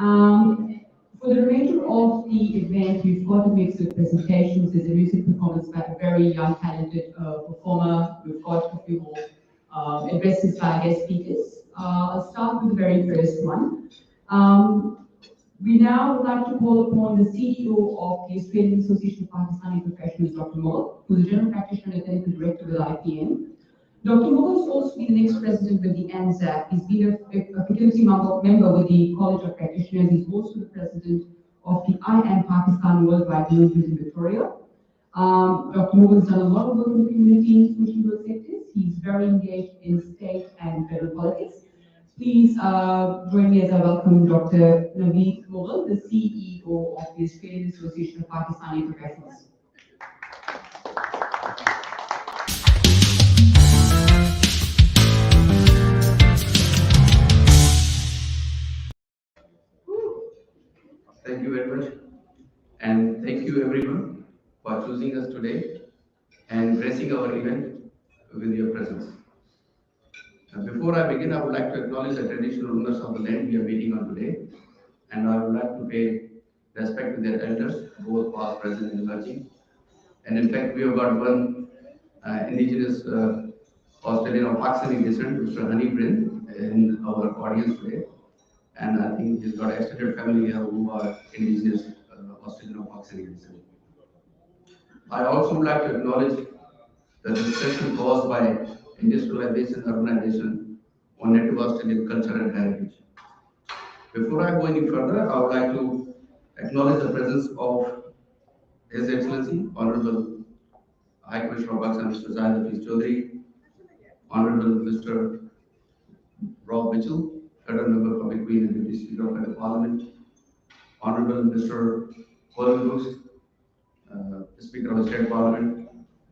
For the remainder of the event, we've got a mix of presentations. There's a music performance by a very young, talented performer. We've got a few more addresses by guest speakers. I'll start with the very first one. We now would like to call upon the CEO of the Australian Association of Pakistani Professionals, Dr. Moore, who's a general practitioner and clinical director with IPM. Dr. Moore has also been the next president with the ANZAC. He's been a faculty member with the College of Practitioners. He's also the president of the I Am Pakistan Worldwide Movement in Victoria. Dr. Moore has done a lot of work in the community and social work sectors. He's very engaged in state and federal politics. Please join me as I welcome Dr. Naveed Mughal, the CEO of the Australian Association of Pakistani Professionals. Thank you very much, and thank you everyone for choosing us today and gracing our event with your presence. Before I begin, I would like to acknowledge the traditional owners of the land we are meeting on today, and I would like to pay respect to their elders, both past, present, and emerging. And in fact, we have got one indigenous Australian of Pakistani descent, Mr. Hani Brin, in our audience today. And I think he's got extended family here who are indigenous Australian or Pakistani descent. I also would like to acknowledge the destruction caused by industrialization, urbanization on native Australian culture and heritage. Before I go any further, I would like to acknowledge the presence of His Excellency, Honorable High Commissioner of Pakistan, Mr. Zahid Hafiz Chaudhry, Honorable Mr. Rob Mitchell, Federal Member for Victorian and Deputy Speaker of Federal Parliament, Honorable Mr. Colin Brooks, Speaker of the State Parliament,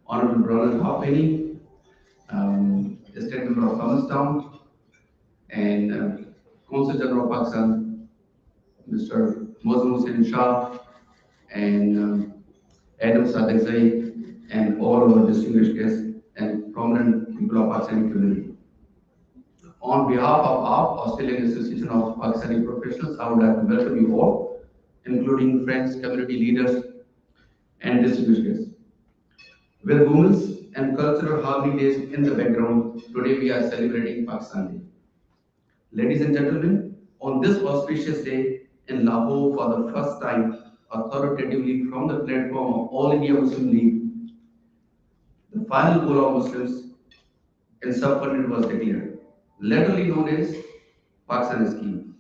Honorable Bernard Halfpenny, the State Member of Thomastown, and Consul General of Pakistan, Mr. Mozum Hussain Shah, and Adam Sadiq Zaid, and all our distinguished guests and prominent people of Pakistani community. On behalf of our Australian Association of Pakistani Professionals, I would like to welcome you all, including friends, community leaders, and distinguished guests. With Women's and Cultural Harmony Days in the background, today we are celebrating Pakistan Day. Ladies and gentlemen, on this auspicious day in Lahore for the first time, authoritatively from the platform of All India Muslim League, the final goal of Muslims in subcontinent was declared, latterly known as Pakistan Scheme.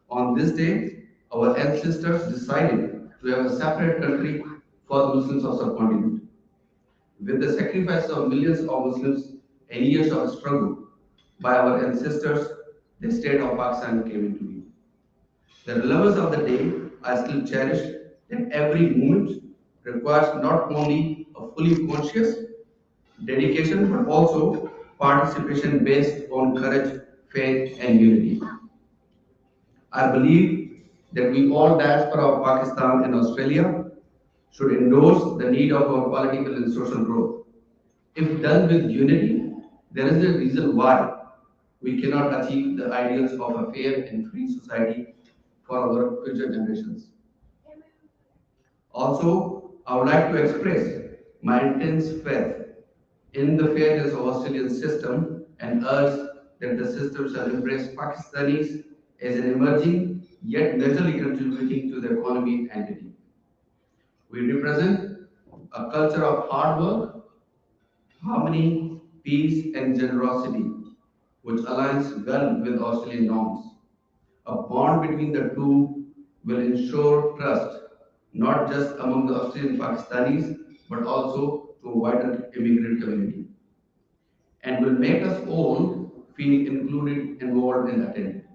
On this day, our ancestors decided to have a separate country for the Muslims of subcontinent. With the sacrifice of millions of Muslims and years of struggle by our ancestors, the state of Pakistan came into being. The relevance of the day are still cherished, and every moment requires not only a fully conscious dedication but also participation based on courage, faith, and unity. I believe that we all diaspora of Pakistan and Australia should endorse the need of our political and social growth. If done with unity, there is a reason why we cannot achieve the ideals of a fair and free society for our future generations. Also, I would like to express my intense faith in the fairness of Australian system and urge that the system shall embrace Pakistanis as an emerging yet naturally contributing to the economy entity. We represent a culture of hard work, harmony, peace, and generosity, which aligns well with Australian norms. A bond between the two will ensure trust, not just among the Australian Pakistanis, but also to a wider immigrant community, and will make us all feel included, involved, and attended.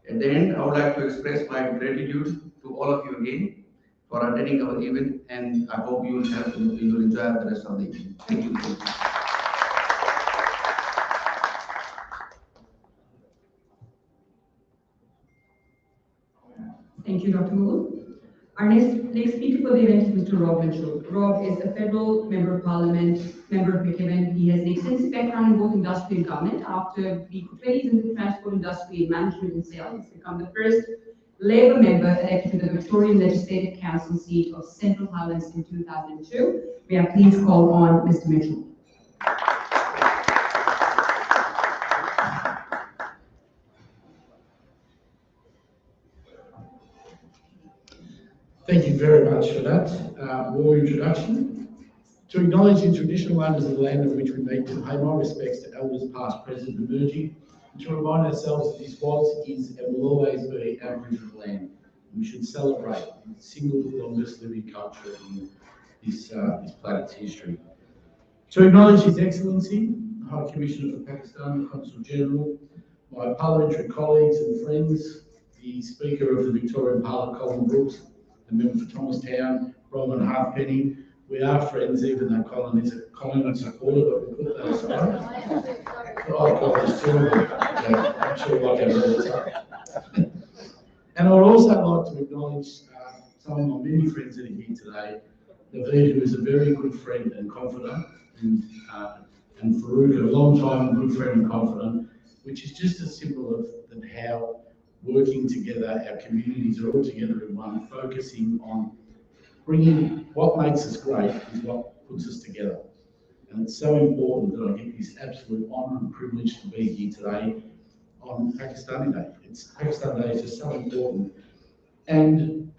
At the end, I would like to express my gratitude to all of you again for attending our event, and I hope you will enjoy the rest of the evening. Thank you. Thank you, Dr. Mughal. Our next speaker for the event is Mr. Rob Mitchell. Rob is a federal member of parliament, member of McKibben. He has an extensive background in both industry and government. After being for 20 years in the transport industry in management and sales, he's become the first Labour member elected to the Victorian Legislative Council seat of Central Highlands in 2002. May I please call on Mr. Mitchell. Thank you very much for that warm introduction. To acknowledge the traditional owners of the land on which we meet, to pay my respects to elders past, present and emerging, and to remind ourselves that this was, is and will always be Aboriginal land. We should celebrate the single longest living culture in this planet's history. To acknowledge His Excellency, the High Commissioner for Pakistan, Consul General, my parliamentary colleagues and friends, the Speaker of the Victorian Parliament, Colin Brooks, the member for Thomastown, Robin Halfpenny. We are friends, even though Colin is a Collingwood supporter, but we'll put that aside. Oh, God, there's two of them. Yeah, I'm sure like everyone. And I would also like to acknowledge some of my many friends that are here today. Naveed, who is a very good friend and confidant, and Farouk, a long time good friend and confidant, which is just a symbol of how working together, our communities are all together in one, focusing on bringing what makes us great is what puts us together. And it's so important that I get this absolute honour and privilege to be here today on Pakistani Day. Pakistan Day is just so important. And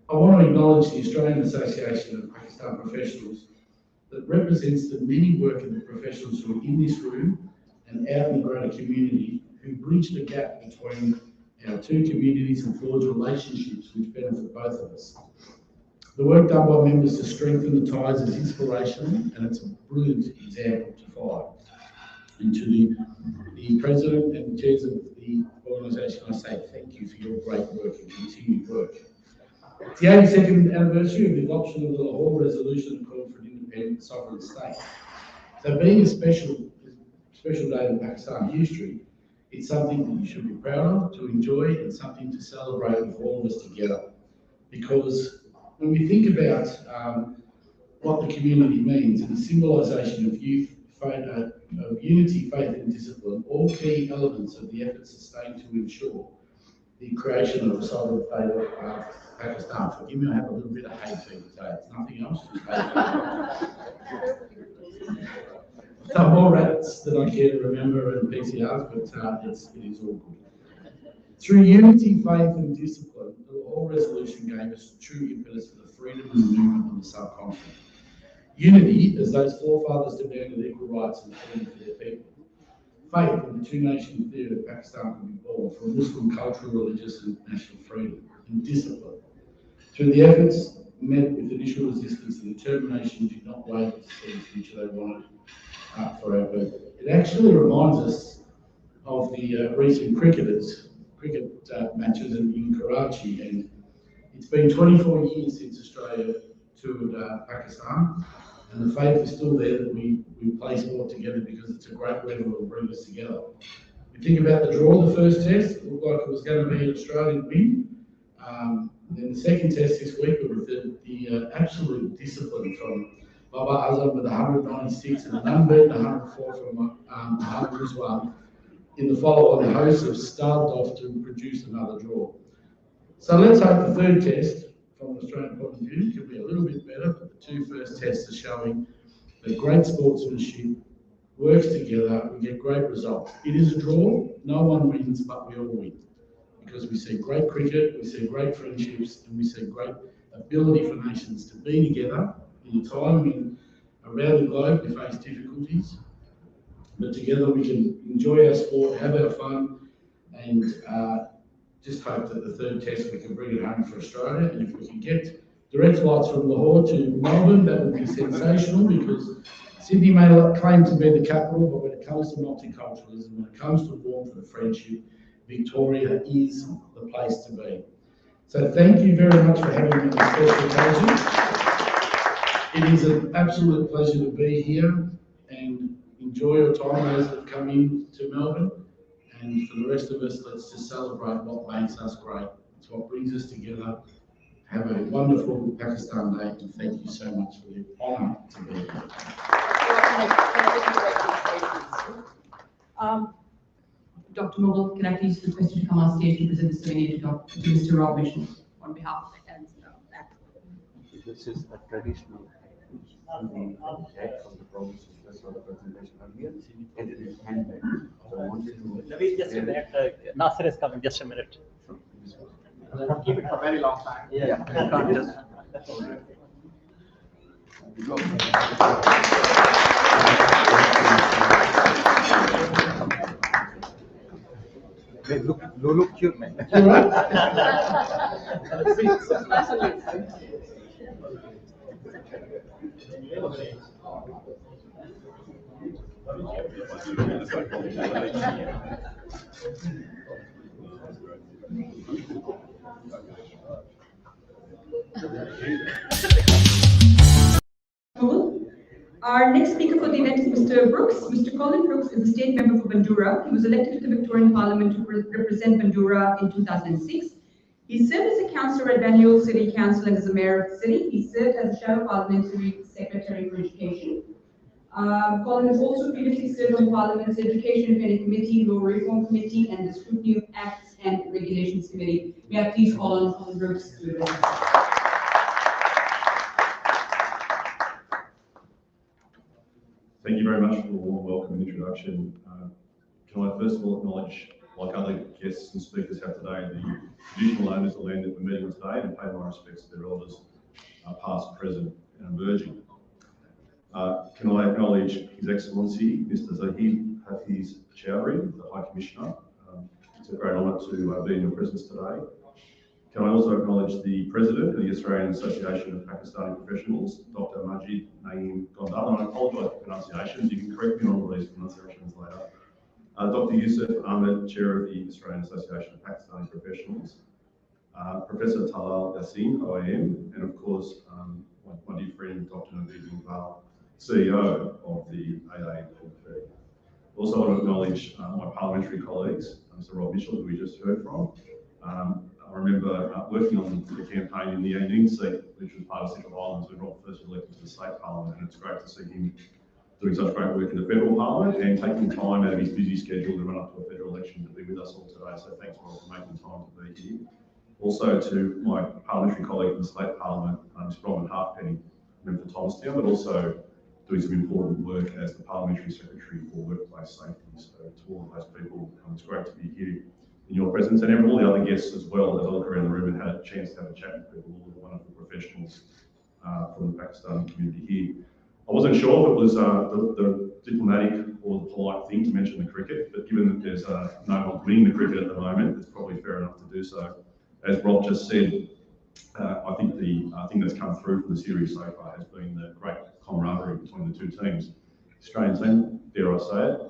I want to acknowledge the Australian Association of Pakistan Professionals that represents the many working professionals who are in this room and out in the greater community who bridge the gap between our two communities and forge relationships which benefit both of us. The work done by members to strengthen the ties is inspirational, and it's a brilliant example to follow. And to the President and Chairs of the organisation, I say thank you for your great work and continued work. It's the 82nd anniversary of the adoption of the Lahore Resolution that called for an independent sovereign state. So being a special day in Pakistan history, it's something that you should be proud of, to enjoy, and something to celebrate with all of us together. Because when we think about what the community means and the symbolisation of unity, faith and discipline, all key elements of the efforts sustained to ensure the creation of a sovereign state of Pakistan. Forgive me, I have a little bit of hay fever today. It's nothing else, just hay fever. Some more rats than I care to remember and PCRs, but it is all good. Through unity, faith and discipline, the Lahore Resolution gave us true impetus for the freedom and movement on the subcontinent. Unity, as those forefathers demanded equal rights and freedom for their people. Faith, in the two-nation theory of Pakistan could be born for Muslim cultural, religious and national freedom. And discipline. Through the efforts met with initial resistance, the determination did not wait to see the future they wanted for our people. It actually reminds us of the recent cricket matches in Karachi, and it's been 24 years since Australia toured Pakistan, and the faith is still there that we play sport together because it's a great way to bring us together. We think about the draw, the first test, it looked like it was going to be an Australian win. Then the second test this week was the absolute discipline from Baba Azam with 196 and an unbeaten 104 from Muhammad Rizwan. In the follow-on, the hosts have starved off to produce another draw. So let's hope the third test, from an Australian point of view, could be a little bit better, but the two first tests are showing that great sportsmanship works together, we get great results. It is a draw, no one wins, but we all win. Because we see great cricket, we see great friendships, and we see great ability for nations to be together in a time when around the globe we face difficulties, but together we can enjoy our sport, have our fun, and just hope that the third test we can bring it home for Australia. And if we can get direct flights from Lahore to Melbourne, that would be sensational, because Sydney may claim to be the capital, but when it comes to multiculturalism, when it comes to warmth and friendship, Victoria is the place to be. So thank you very much for having me on this special occasion. It is an absolute pleasure to be here, and enjoy your time those that come in to Melbourne. And for the rest of us, let's just celebrate what makes us great. It's what brings us together. Have a wonderful Pakistan Day, and thank you so much for the honour to be here. Dr. Noble, can I please request you to come on stage to present the souvenir to Mr. Rob Mission on behalf of the health act. This is a traditional act from the province of the sort of presentation earlier, and it is handmade. So I wanted to. Maybe just a minute. Nasser is coming. Just a minute. Keep it for a very long time. Yeah, I can't just. They look cute, man. Our next speaker for the event is Mr. Brooks. Mr. Colin Brooks is a state member for Bandura. He was elected to the Victorian Parliament to represent Bandura in 2006. He served as a councillor at Banjul City Council and as a mayor of the city. He served as a shadow parliamentary secretary for education. Colin has also previously served on Parliament's Education Affairs Committee, Law Reform Committee, and the Scrutiny of Acts and Regulations Committee. May I please call on Colin Brooks to address us. Thank you very much for the warm welcome and introduction. Can I first of all acknowledge, like other guests and speakers have today, the traditional owners of the land that we're meeting on today, and pay my respects to their elders, past, present, and emerging. Can I acknowledge His Excellency, Mr. Zahid Hafiz Chowdhury, the High Commissioner. It's a great honour to be in your presence today. Can I also acknowledge the President of the Australian Association of Pakistani Professionals, Dr. Majid Naeem Gondal, and I apologise for pronunciations, you can correct me on all these pronunciations later. Dr. Yusuf Ahmed, Chair of the Australian Association of Pakistani Professionals, Professor Talal Yassin, OAM, and of course, my dear friend, Dr. Naveed Iqbal, CEO of the AAPP. Also want to acknowledge my parliamentary colleagues, Mr. Rob Mitchell, who we just heard from. I remember working on the campaign in the Yanning seat, which was part of Central Islands when Rob first was elected to the state parliament, and it's great to see him doing such great work in the federal parliament and taking time out of his busy schedule to run up to a federal election to be with us all today. So thanks, Rob, for making time to be here. Also to my parliamentary colleague in the state parliament, Mr. Robin Halfpenny, member for Thomastown, but also doing some important work as the parliamentary secretary for workplace safety. So to all of those people, it's great to be here in your presence, and all the other guests as well, as I look around the room and had a chance to have a chat with people, all the wonderful professionals from the Pakistani community here. I wasn't sure if it was the diplomatic or the polite thing to mention the cricket, but given that there's no one winning the cricket at the moment, it's probably fair enough to do so. As Rob just said, I think the thing that's come through from the series so far has been the great camaraderie between the two teams. The Australian team, dare I say it,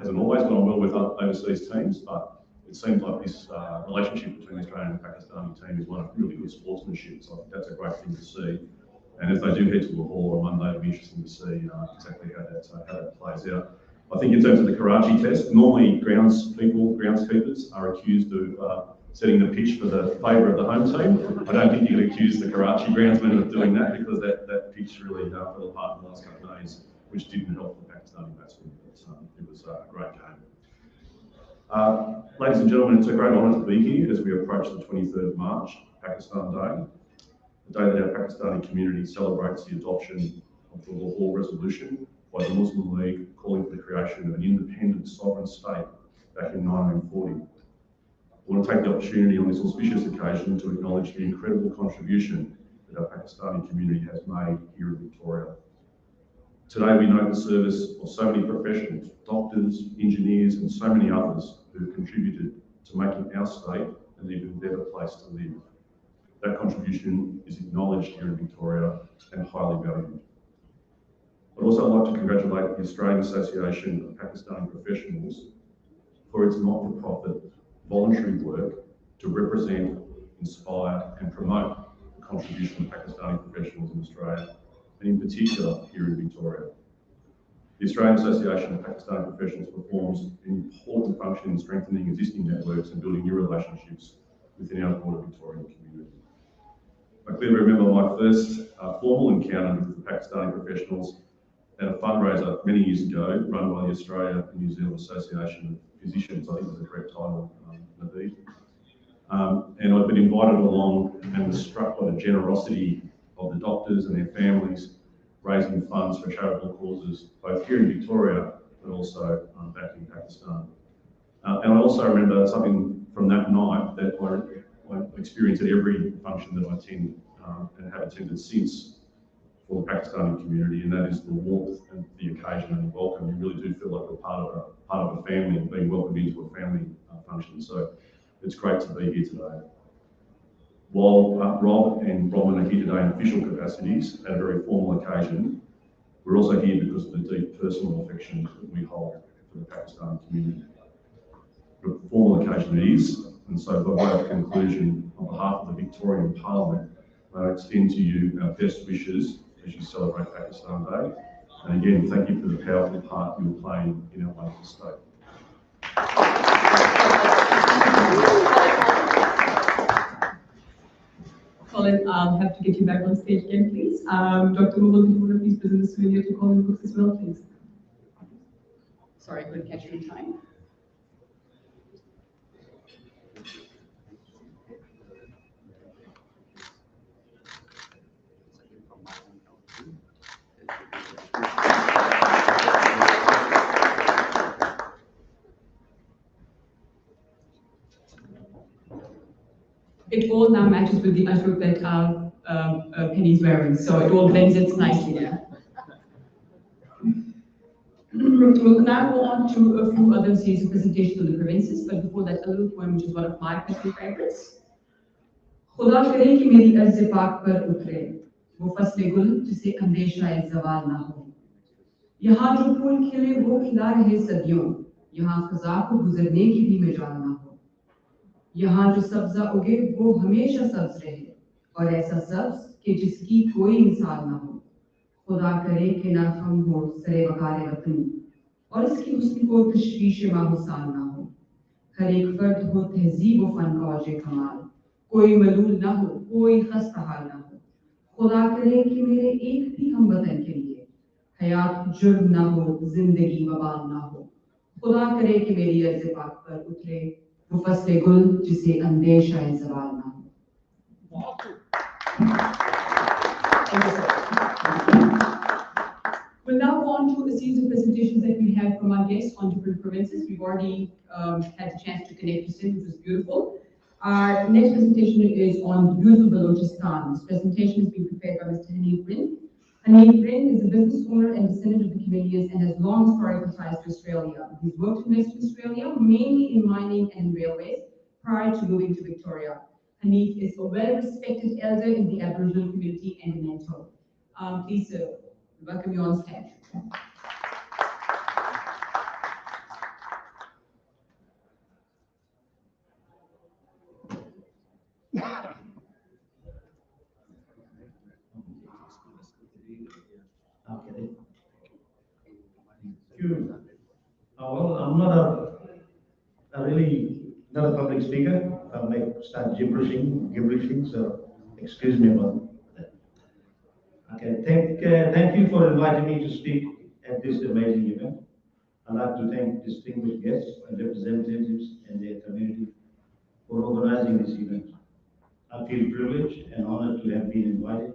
hasn't always gone well with overseas teams, but it seems like this relationship between the Australian and Pakistani team is one of really good sportsmanship, so I think that's a great thing to see. And as they do head to Lahore on Monday, it'll be interesting to see exactly how that plays out. I think in terms of the Karachi test, normally groundskeepers are accused of setting the pitch for the favour of the home team. I don't think you can accuse the Karachi groundsmen of doing that, because that pitch really fell apart in the last couple of days, which didn't help the Pakistani batsmen. It was a great game. Ladies and gentlemen, it's a great honour to be here as we approach the 23rd of March, Pakistan Day, the day that our Pakistani community celebrates the adoption of the Lahore Resolution by the Muslim League, calling for the creation of an independent sovereign state back in 1940. I want to take the opportunity on this auspicious occasion to acknowledge the incredible contribution that our Pakistani community has made here in Victoria. Today we note the service of so many professionals, doctors, engineers, and so many others who have contributed to making our state an even better place to live. That contribution is acknowledged here in Victoria and highly valued. I'd also like to congratulate the Australian Association of Pakistani Professionals for its not-for-profit voluntary work to represent, inspire, and promote the contribution of Pakistani professionals in Australia, and in particular here in Victoria. The Australian Association of Pakistani Professionals performs an important function in strengthening existing networks and building new relationships within our broader Victorian community. I clearly remember my first formal encounter with the Pakistani professionals at a fundraiser many years ago run by the Australia and New Zealand Association of Physicians. I think was the correct title, Naveed. And I've been invited along and was struck by the generosity of the doctors and their families raising funds for charitable causes, both here in Victoria, but also back in Pakistan. And I also remember something from that night that I experience at every function that I attend and have attended since for the Pakistani community, and that is the warmth and the occasion and the welcome. You really do feel like you're part of a family and being welcomed into a family function. So it's great to be here today. While Rob and Bronwyn are here today in official capacities at a very formal occasion, we're also here because of the deep personal affection that we hold for the Pakistani community. The formal occasion it is, and so by way of conclusion, on behalf of the Victorian Parliament, I extend to you our best wishes as you celebrate Pakistan Day. And again, thank you for the powerful part you're playing in our wonderful state. Colin, I'll have to get you back on stage again, please. Dr. Mohan, do you want to please present the souvenir to Colin Brooks as well, please? Sorry, I couldn't catch you in time. It all now matches with the ashok that Penny's wearing, so it all blends it nicely there. We'll now go on to a few other series of presentations on the provinces, but before that, a little poem which is one of my personal favorites. खुदा करे कि मेरी अर्ज़ पाक पर उतरे वो फसले गुल जिसे अंदेशा ज़वाल ना हो यहाँ जो फूल खिले वो खिला रहे सदियों यहाँ ख़ज़ा को गुजरने की भी मजाल ना हो यहाँ जो सब्ज़ा उगे वो हमेशा सब्ज़ रहे और ऐसा सब्ज़ कि जिसकी कोई मिसाल ना हो खुदा करे कि ना हम हो सरे वकारे वतन और इसकी हुस्न को तशवीश माहुसान ना हो हर एक फर्द हो तहजीब व फन का औजे कमाल कोई मलूल ना हो कोई खस्ता हाल ना हो खुदा करे कि मेरे एक भी हम वतन के लिए हयात जुर्म ना हो जिंदगी वबाल ना हो खुदा करे कि मेरी अर्ज़ पाक पर उतरे वो फसले गुल जिसे अंदेशा ज़वाल ना हो। Thank you, sir. We'll now go on to a series of presentations that we have from our guests on different provinces. We've already had the chance to connect with them, which was beautiful. Our next presentation is on beautiful Balochistan. This presentation is being prepared by Mr. Haneef Rin. Haneef Rin is a business owner and descendant of the Camellias and has long historical ties to Australia. He's worked in Western Australia, mainly in mining and railways, prior to moving to Victoria. Haneef is a well-respected elder in the Aboriginal community and a mentor. Please, welcome you on stage. Okay. Thank you. Well, I'm not a public speaker. I might start gibberishing, so excuse me about that. Okay, thank you for inviting me to speak at this amazing event. I'd like to thank distinguished guests and representatives and their community for organizing this event. I feel privileged and honored to have been invited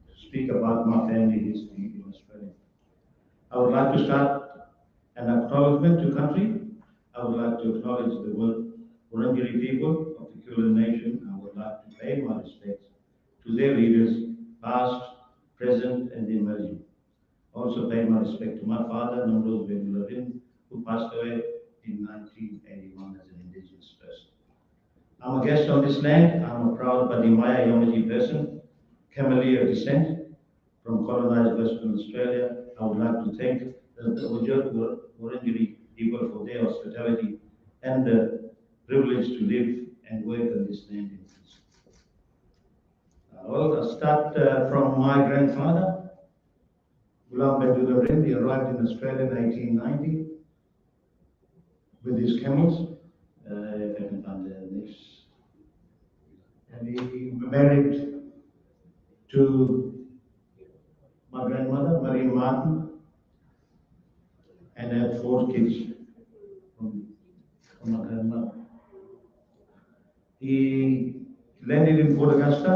to speak about my family history in Australia. I would like to start an acknowledgement to country. I would like to acknowledge the Wurundjeri people of the Kulin Nation. I would like to pay my respects to their leaders, past, present, and emerging. Also pay my respect to my father, Namroz Ben Lavin, who passed away in 1981 as an Indigenous person. I'm a guest on this land. I'm a proud Padimaya Yamaji person, Camellia descent from colonized Western Australia. I would like to thank the Wurundjeri people for their hospitality and the privilege to live and work on this land in peace. Well, I'll start from my grandfather, Ghulam Bedoulah Rin. He arrived in Australia in 1890 with his camels. If I can find the next. And he married to my grandmother, Marie Martin, and had 4 kids from my grandmother. He landed in Port Augusta.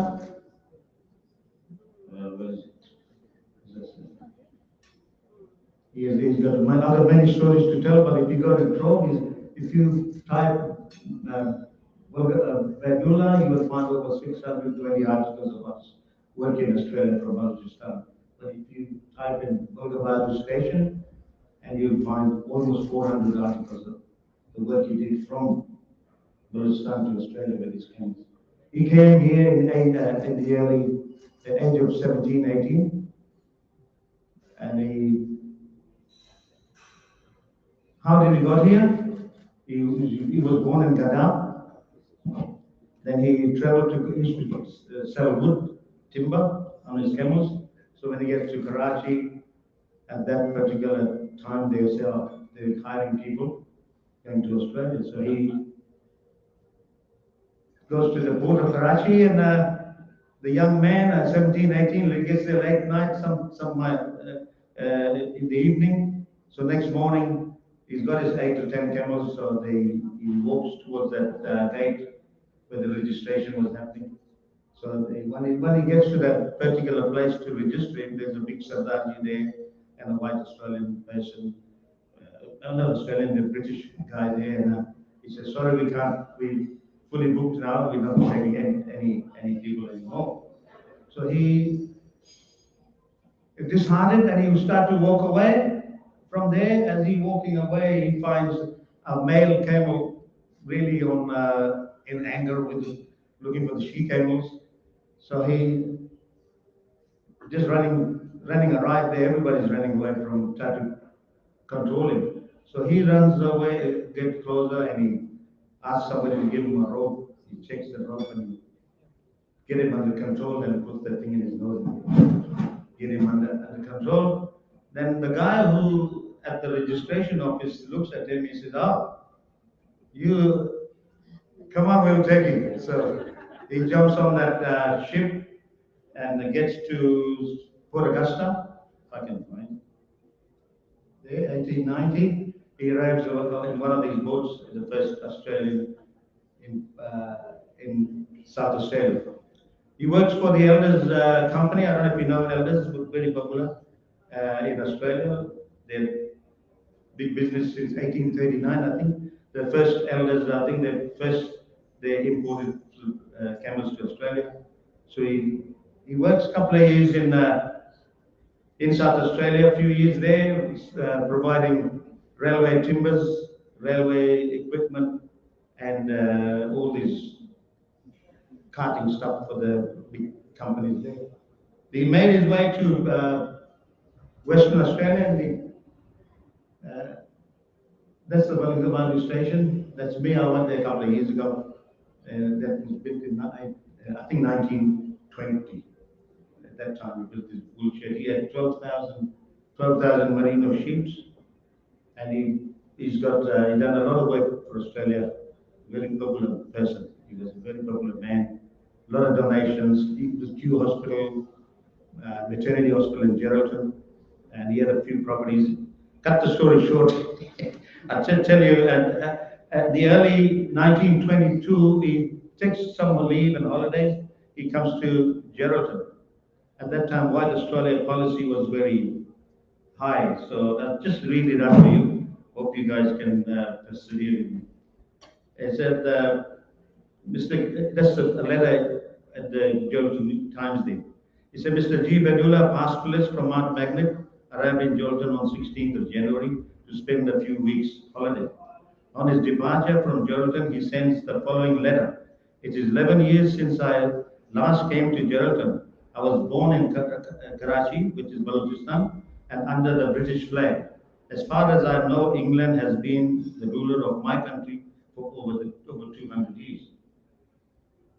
Where is it? He's got many stories to tell, but if you go to Chrome, if you type Badula, you will find over 620 articles of us working in Australia from Balochistan. But if you type in Bulgabadu Station, and you'll find almost 400 articles of the work he did from Balochistan to Australia with his camps. He came here in the early age of 17, 18, and how did he got here? He was born in Gadam. Then he traveled to East to sell wood, timber on his camels. So when he gets to Karachi, at that particular time they were hiring people going to Australia. So he goes to the port of Karachi, and the young man at 17, 18, he gets there late night, in the evening. So next morning, he's got his 8 to 10 camels, so he walks towards that gate where the registration was happening. So when he gets to that particular place to register him, there's a big Sardaji there and a white Australian person, not Australian, the British guy there, and he says, sorry, we fully booked now, we're not taking any people anymore. So he disheartened, and he will start to walk away. From there, as he's walking away, he finds a male camel really in anger looking for the she camels. So he just running a ride there. Everybody's running away from trying to control him. So he runs away, gets closer, and he asks somebody to give him a rope. He checks the rope and get him under control and puts that thing in his nose and get him under control. Then the guy who at the registration office looks at him, he says, oh, you come on, we'll take him. So he jumps on that ship and gets to Port Augusta, if I can find there, 1890. He arrives in one of these boats, the first Australian in South Australia. He works for the Elders company. I don't know if you know Elders, very popular in Australia. They're big business since 1839, I think. The first Elders, I think they imported camels to Australia. So he works a couple of years in South Australia, a few years there, providing railway timbers, railway equipment, and all this carting stuff for the big companies there. He made his way to Western Australia, and that's the Wellington station. That's me. I went there a couple of years ago. That was built in, I think, 1920. At that time, he built this wool shed. He had 12,000 merino sheep, and he's done a lot of work for Australia. Very popular person. He was a very popular man. A lot of donations. He was Kew Hospital, maternity hospital in Geraldton, and he had a few properties. Cut the story short, I'll tell you, at the early 1922, he takes summer leave and holidays. He comes to Geraldton. At that time, White Australia policy was very high. So I'll just read it out for you. Hope you guys can persevere with me. It said, that's a letter at the Geraldton Times there. He said, Mr. G. Badula, pastoralist from Mount Magnet, arrived in Geraldton on 16th of January to spend a few weeks holiday. On his departure from Geraldton, he sends the following letter. It is 11 years since I last came to Geraldton. I was born in Karachi, which is Balochistan, and under the British flag. As far as I know, England has been the ruler of my country for over 200 years.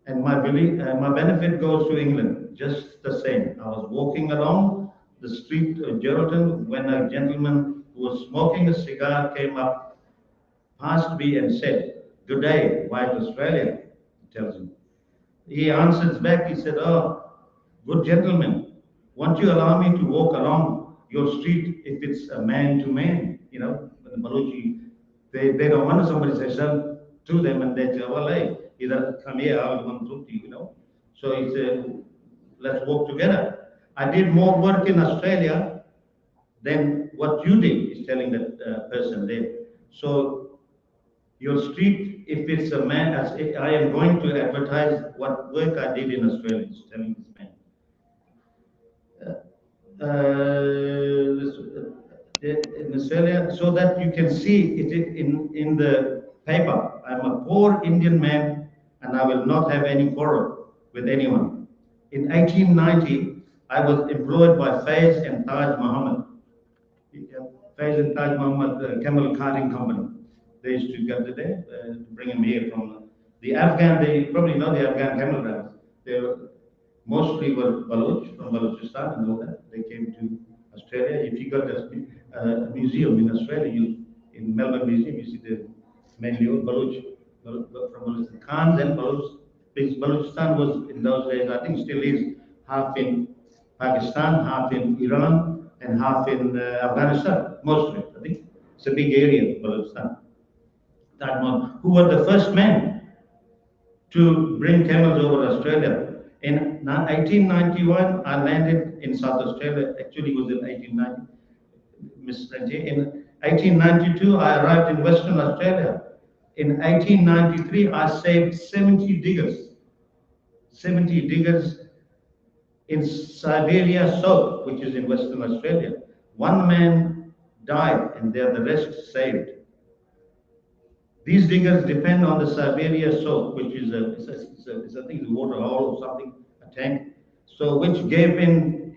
And my benefit goes to England, just the same. I was walking along the street of Geraldton when a gentleman who was smoking a cigar came up past me and said, "Good day, White Australia," he tells him. He answers back, he said, "Oh, good gentleman, won't you allow me to walk along your street if it's a man to man?" when the Baluchi, they don't want somebody to say something to them and they say, well, hey, either come here, I want to talk to you, So it's, let's work together. I did more work in Australia than what you did, is telling that person there. So your street, if it's a man, as I am going to advertise what work I did in Australia, is telling this man. In Australia, so that you can see it in the paper. I'm a poor Indian man and I will not have any quarrel with anyone. In 1890, I was employed by Faiz and Taj Muhammad. Faiz and Taj Muhammad Camel Carting Company. They used to get there, bring them here from the Afghan, they probably know the Afghan camel drivers. They mostly were Baloch from Balochistan and all that. They came to Australia. If you got a museum in Australia, in Melbourne Museum, you see the mainly old Baloch from Balochistan. Khans and Baloch, because Balochistan was in those days, I think still is, half in Pakistan, half in Iran, and half in Afghanistan, most of it, I think. It's a big area, Balochistan. Who were the first men to bring camels over Australia. In 1891, I landed in South Australia. Actually, it was in 1890. In 1892, I arrived in Western Australia. In 1893, I saved 70 diggers. 70 diggers in Siberia South, which is in Western Australia. One man died, and the rest saved. These diggers depend on the Siberia soap, which is I think it's a water hole or something, a tank. So which gave in,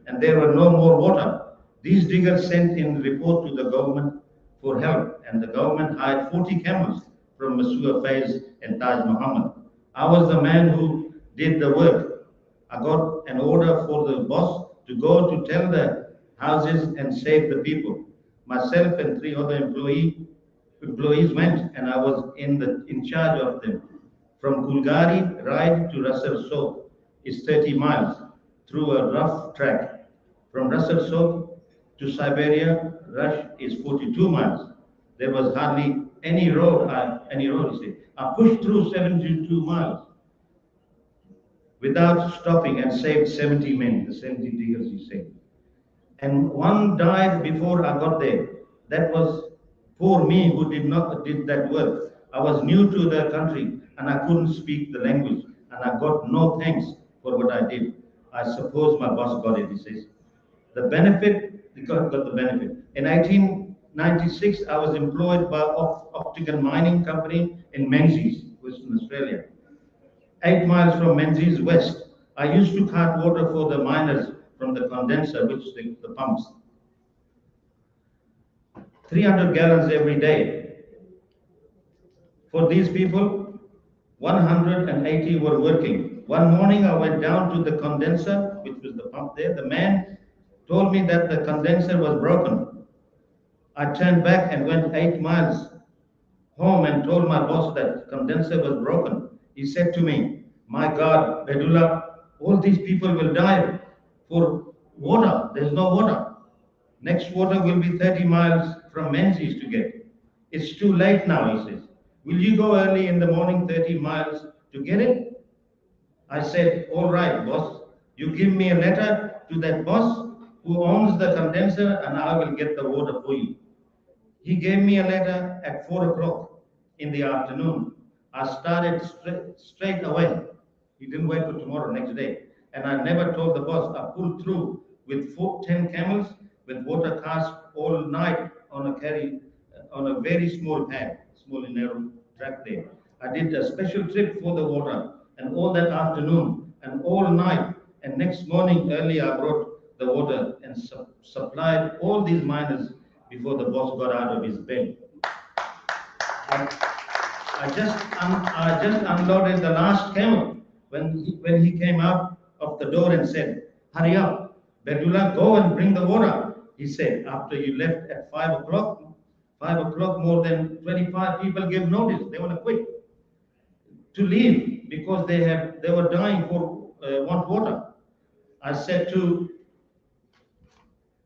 and there were no more water. These diggers sent in a report to the government for help, and the government hired 40 camels from Masua Faiz and Taj Muhammad. I was the man who did the work. I got an order for the boss to go to tell the houses and save the people. Myself and 3 other employees went, and I was in charge of them. From Kulgari ride to Russell Soap is 30 miles through a rough track. From Russell Soap to Siberia Rush is 42 miles. There was hardly any road, you see. I pushed through 72 miles without stopping and saved 70 men, the 70 diggers you saved. And one died before I got there. That was poor me who did that work. I was new to the country and I couldn't speak the language, and I got no thanks for what I did. I suppose my boss got it, he says. The benefit, he got the benefit. In 1896, I was employed by Optical Mining Company in Menzies, Western Australia. 8 miles from Menzies West. I used to cart water for the miners from the condenser, which the pumps. 300 gallons every day. For these people, 180 were working. One morning I went down to the condenser, which was the pump there. The man told me that the condenser was broken. I turned back and went 8 miles home and told my boss that condenser was broken. He said to me, my God, Bedullah, all these people will die for water. There's no water. Next water will be 30 miles from Menzies to get. It's too late now, he says. Will you go early in the morning 30 miles to get it? I said, all right, boss. You give me a letter to that boss who owns the condenser and I will get the water for you. He gave me a letter at 4 o'clock in the afternoon. I started straight away. He didn't wait for tomorrow, next day. And I never told the boss. I pulled through with 10 camels with water casks all night on a very small pad, small and narrow track there. I did a special trip for the water, and all that afternoon and all night. And next morning early, I brought the water and supplied all these miners before the boss got out of his bed. I just unloaded the last camel when he came out of the door and said, hurry up, Bedullah, go and bring the water. He said, after you left at 5 o'clock, more than 25 people gave notice. They want to quit to leave because they were dying for want water. I said to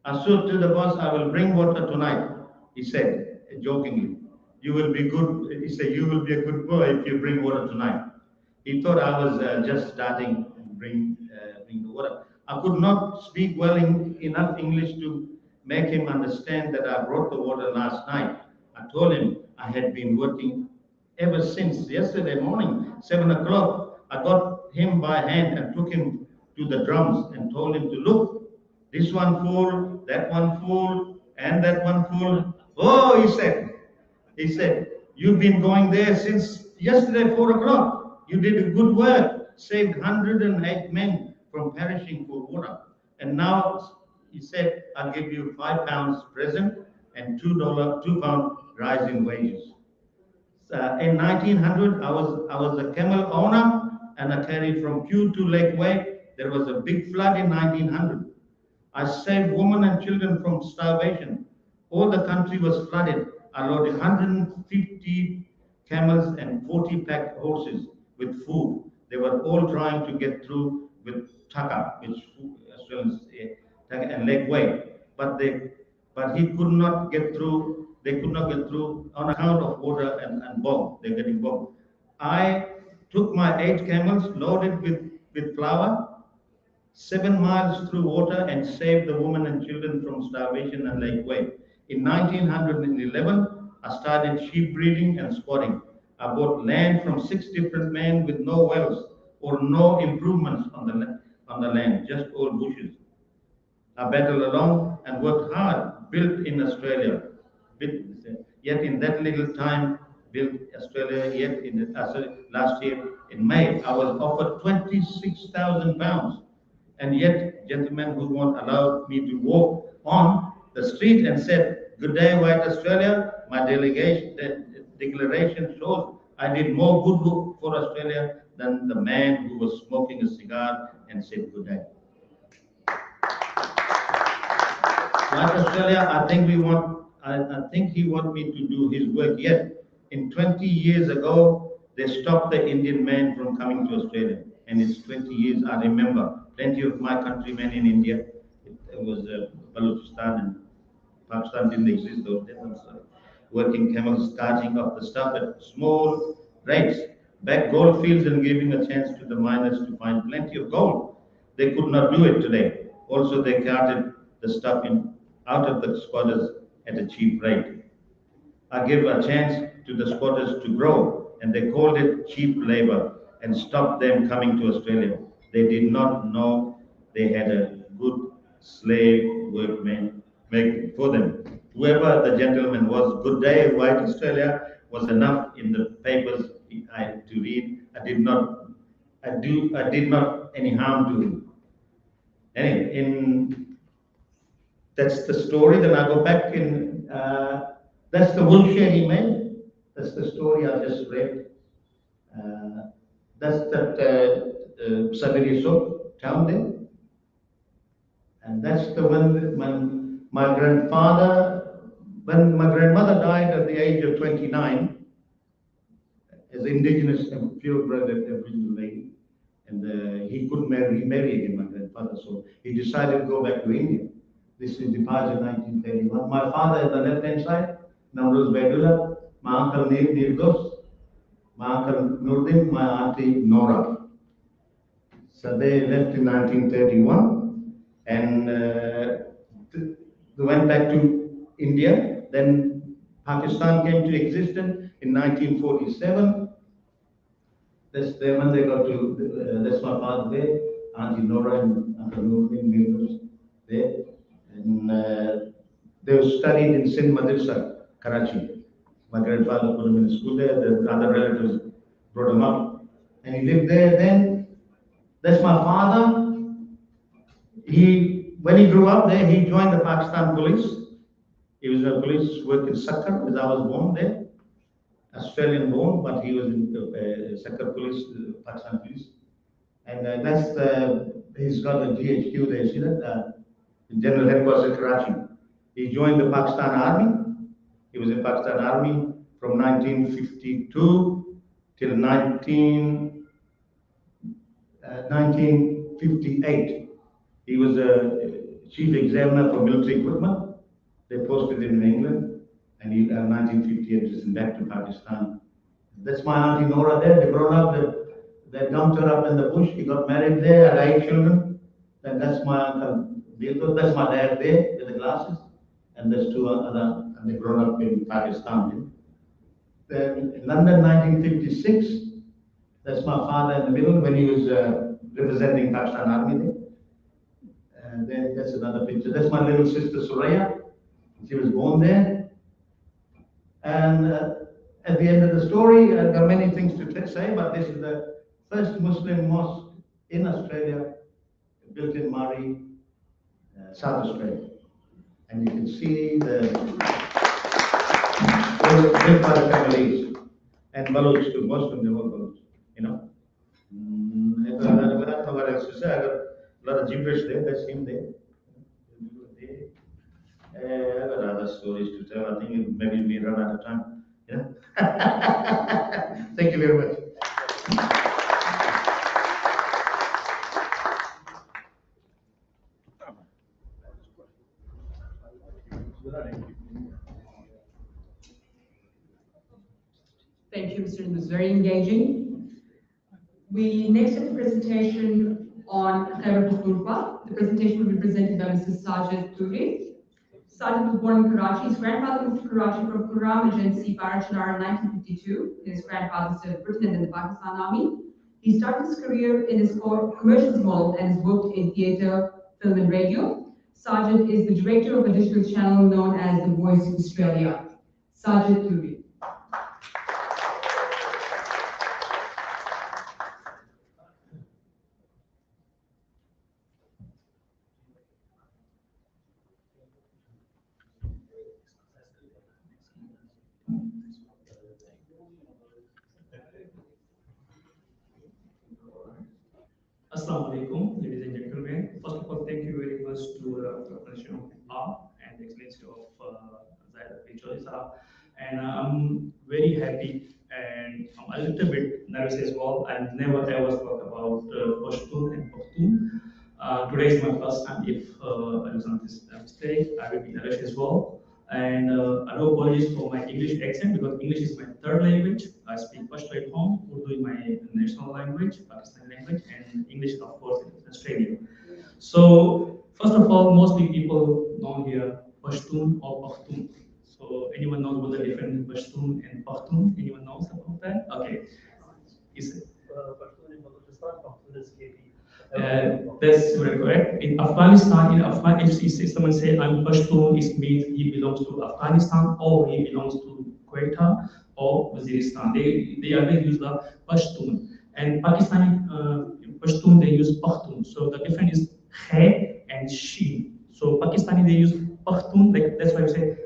I said to the boss, I will bring water tonight. He said, jokingly, you will be good. He said, you will be a good boy if you bring water tonight. He thought I was just starting and bring the water. I could not speak well enough English to make him understand that I brought the water last night. I told him I had been working ever since yesterday morning, 7 o'clock. I got him by hand and took him to the drums and told him to look, this one full, that one full, and that one full. Oh, he said, you've been going there since yesterday, 4 o'clock. You did a good work, saved 108 men from perishing for water. And now, he said, I'll give you £5 present and £2 rise in wages. In 1900, I was a camel owner and I carried from Kew to Lake Way. There was a big flood in 1900. I saved women and children from starvation. All the country was flooded. I loaded 150 camels and 40 pack horses with food. They were all trying to get through with Taka, which Australians say, Taka and Lake Way. But he could not get through. They could not get through on account of water and bog. They're getting bogged. I took my 8 camels loaded with flour, 7 miles through water and saved the women and children from starvation and Lake Way. In 1911, I started sheep breeding and squatting. I bought land from 6 different men with no wells or no improvements on the land, just old bushes. I battled along and worked hard, built in Australia. Yet in that little time, built Australia, yet last year in May, I was offered £26,000. And yet, gentlemen who won't allow me to walk on the street and said, good day, White Australia, my declaration shows I did more good for Australia than the man who was smoking a cigar and said good day. White Australia, I think he wants me to do his work. Yet, in 20 years ago, they stopped the Indian man from coming to Australia. And it's 20 years, I remember plenty of my countrymen in India. It was Balochistan and Pakistan didn't exist those days. Working camels, starting off the stuff at small rates, back gold fields and giving a chance to the miners to find plenty of gold. They could not do it today. Also, they carted the stuff out of the squatters at a cheap rate. I give a chance to the squatters to grow, and they called it cheap labor and stopped them coming to Australia. They did not know they had a good slave workman making for them. Whoever the gentleman was, good day, White Australia, was enough in the papers to read. I did not any harm to him. Anyway, that's the story. Then I go back that's the woolshed he made. That's the story I just read. That's that Sabiriso town there. And that's the one when my grandmother died at the age of 29 as indigenous and purebred Aboriginal lady. And he couldn't remarry again, my grandfather, so he decided to go back to India. This is departed 1931. My father at the left-hand side, Namruz Baidullah, my uncle Nirdos, my uncle Nurdin, my auntie Nora. So they left in 1931 and they went back to India. Then Pakistan came to existence in 1947. That's the when they got to, that's my father there, Auntie Nora and Uncle Nurdin, neighbors there. And they studied in Sindh Madrasa, Karachi. My grandfather put him in school there, the other relatives brought him up. And he lived there then. That's my father. When he grew up there, he joined the Pakistan police. He was a police work in Sakkar, as I was born there. Australian born, but he was in Sakkar police, Pakistan police. And he's got a GHQ there, see that? General headquarters in Karachi. He joined the Pakistan Army. He was in Pakistan Army from 1952 till 1958. He was chief examiner for military equipment. They posted him in England, and he, 1958, was back to Pakistan. That's my auntie Nora there. They grown up. They dumped her up in the bush. He got married there, had 8 children. Then that's my uncle Bilto. That's my dad there with the glasses. And there's 2 other, and they grown up in Pakistan. Then in London, 1956. That's my father in the middle when he was representing Pakistan Army there. And then that's another picture. That's my little sister Suraya. She was born there. And at the end of the story, there are many things to say, but this is the first Muslim mosque in Australia, built in Murray, South Australia. And you can see the built by the families and Baloch too, most of them were Baloch, you know. I don't know what else to say. I got a lot of gibberish there. That's him there. I got other stories to tell. I think maybe we run out of time. Yeah. Thank you very much. Thank you, Mr. It was very engaging. We next have a presentation on Khyber Pakhtunkhwa. The presentation will be presented by Mr. Sajid Turi. Sajid was born in Karachi. His grandfather moved to Karachi from Kuram Agency, Parachinar in 1952. His grandfather served Britain in the Pakistan Army. He started his career in his commercials world and has worked in theatre, film and radio. Sajid is the director of a digital channel known as The Voice of Australia. Sajid Turi. Assalamu alaikum, ladies and gentlemen. First of all, thank you very much to the Organization of R and the Excellency of Zaid Victoria. And I'm very happy and I'm a little bit nervous as well. I've never ever spoke about Pashtun and Pakhtun. Today is my first time. If I was on this mistake, I will be nervous as well. And I do apologize for my English accent because English is my third language. I speak Pashto at home, Urdu is my national language, Pakistani language, and English, of course, in Australia. So, first of all, mostly people know here Pashtun or Pakhtun. So, anyone knows what the difference between Pashtun and Pakhtun? Anyone knows about that? Okay. Is it? Pakhtun in Balochistan, Pakhtun is KP. That's very correct. In Afghanistan, if someone say I'm Pashtun, it means he belongs to Afghanistan or he belongs to Quetta or Waziristan. They always use the Pashtun. And Pakistani Pashtun, they use Pakhtun. So the difference is Khe and She. So Pakistani, they use Pakhtun, like that's why we say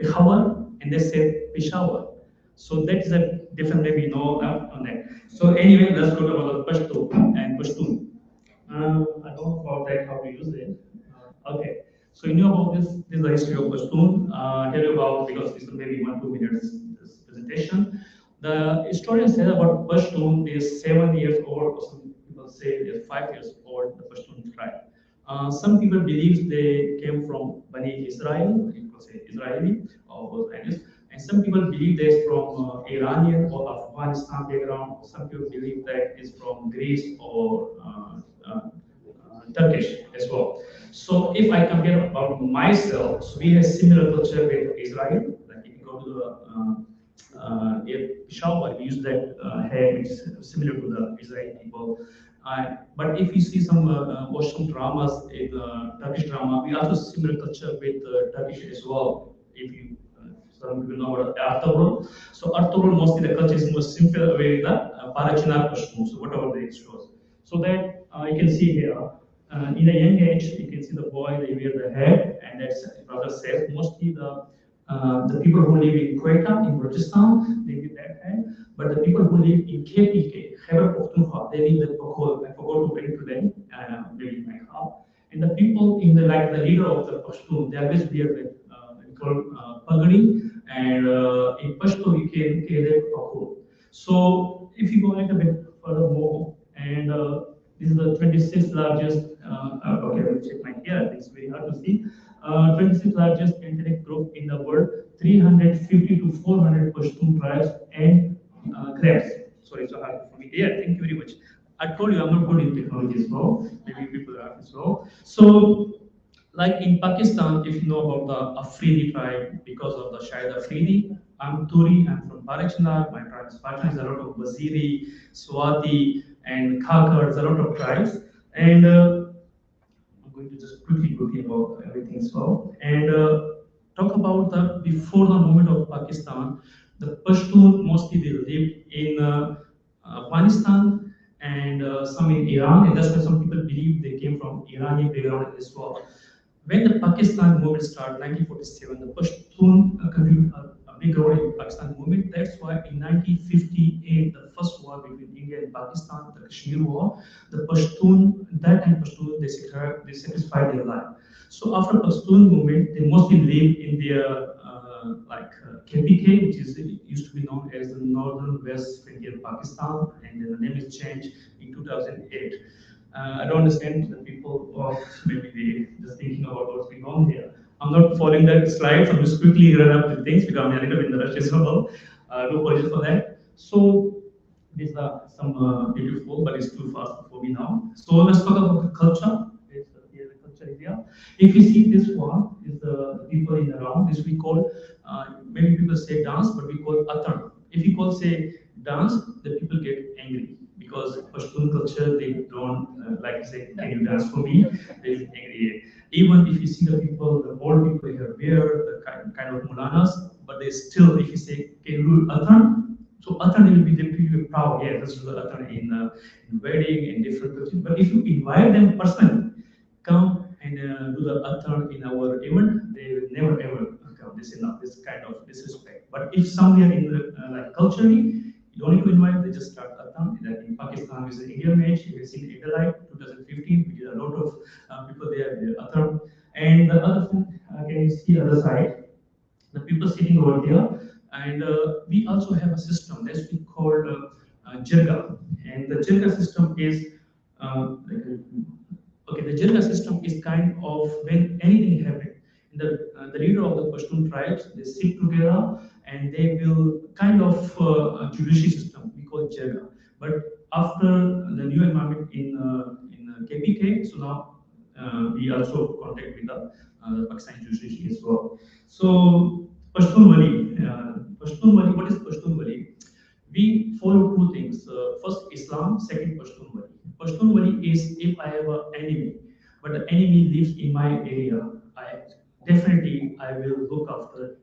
Peshawar, and they say Peshawar. So that is a different, maybe you know on that. So anyway, let's talk about the Pashto and Pashtun. I don't know about that, how to use it. Okay, so you know about this is the history of Pashtun. Tell you about, because this is maybe 1-2 minutes this presentation. The historian said about Pashtun is 7 years old, or some people say they're 5 years old, the Pashtun tribe. Some people believe they came from Bani Israel, you could say Israeli, or both languages. And some people believe they're from Iranian or Afghanistan background. Some people believe that is from Greece or Turkish as well. So if I compare about myself, so we have similar culture with Israel. Like if you go to the Peshawar, we use that hair which is similar to the Israeli people. But if you see some Western dramas, in Turkish drama, we also similar culture with Turkish as well. If you some people know about Ertugrul. So Ertugrul, mostly the culture is more simple with the Parachinar Pashtun, so whatever they shows. So that you can see here, in a young age, you can see the boy, they wear the hair, and that's rather safe. Mostly the people who live in Quetta, in Rajasthan, they wear that hair. But the people who live in KPK, Khyber Pakhtunkhwa, they wear the Pakhol. I forgot to bring to them, maybe my car. And the people in the, like the leader of the Pashtun, they always wear the pagadi, and in Pashto we can say Pakhol. So if you go a little bit further more, and This is the 26th largest, okay, I will check my here, it's very hard to see. 26th largest ethnic group in the world, 350 to 400 Pashtun tribes and clans. Sorry, it's so hard for me. Yeah, thank you very much. I told you I'm not good in technology as well. Maybe people are as well. So, like in Pakistan, if you know about the Afridi tribe, because of the Shahid Afridi, I'm Turi, I'm from Parachnar, my tribe is Parachnar, there's a lot of Waziri, Swati, and Khakar, there's a lot of tribes. And I'm going to just quickly go through about everything as well. And talk about the before the movement of Pakistan, the Pashtun mostly they lived in Afghanistan and some in Iran, and that's why some people believe they came from Iranian background as well. When the Pakistan movement started, 1947, the Pashtun contributed a big role in Pakistan movement. That's why in 1958, the first war between India and Pakistan, the Kashmir War, the Pashtun, that time Pashtun, they sacrificed their life. So after Pashtun movement, they mostly lived in their KPK, which is used to be known as the Northern West Frontier Pakistan, and then the name is changed in 2008. I don't understand the people, or maybe they just thinking about what's going on here. I'm not following that slides. I'm just quickly run up the things because I'm a little bit in the rush as well. No apologies for that. So these are some beautiful, but it's too fast for me now. So let's talk about the culture. Here's the culture area. If you see this one, is the people in the round. This we call, many people say dance, but we call atan. If you call say dance, the people get angry because Pashtun culture, they don't like to say, can you dance for me? They get angry. Even if you see the people, the old people here wear the kind of mulanas, but they still, if you say, can you do atan? So atan will be the people proud. Yeah, this is the atan in wedding and different cultures. But if you invite them personally, come and do the atan in our event, they will never ever come. They say no, this kind of disrespect. But if somewhere in the like culturally, you don't need to invite, they just start atan. Like in Pakistan, we say Indian match. You can see in Adelaide, 2015, we did a lot of people there, atan. And the other thing, can you see other side? The people sitting over there, and we also have a system that's we called jirga, and the jirga system is okay. The jirga system is kind of when anything happens. The leader of the Pashtun tribes, they sit together and they will kind of a judicial system we call jirga. But after the new environment in KPK, so now we also contact with the Pakistani judiciary as well. So Pashtun Wali, what is Pashtun Wali? We follow two things. First Islam, second Pashtun Wali. Pashtun Wali is if I have an enemy, but the enemy lives in my area, I will look after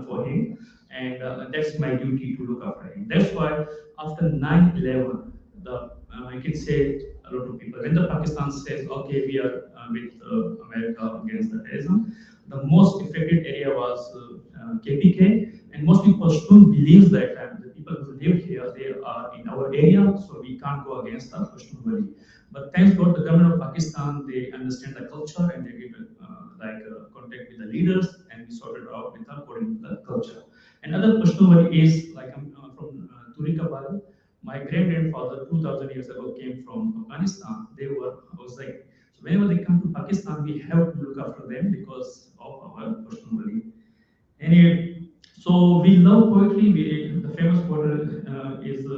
for him, and that's my duty to look after him. That's why after 9/11, I can say a lot of people, when the Pakistan says, okay, we are with America against the terrorism, the most affected area was KPK, and mostly Pashtun believes that the people who live here, they are in our area, so we can't go against the Pashtun Wali. But thanks God, the government of Pakistan, they understand the culture and they get contact with the leaders, and we sort it out with according to the culture. Another Pashtun Wali is like I'm from Turikabal. My great-grandfather 2000 years ago came from Afghanistan. I was like, so whenever they come to Pakistan, we have to look after them because of our Pashtun Wali. Anyway, so we love poetry. The famous poet is I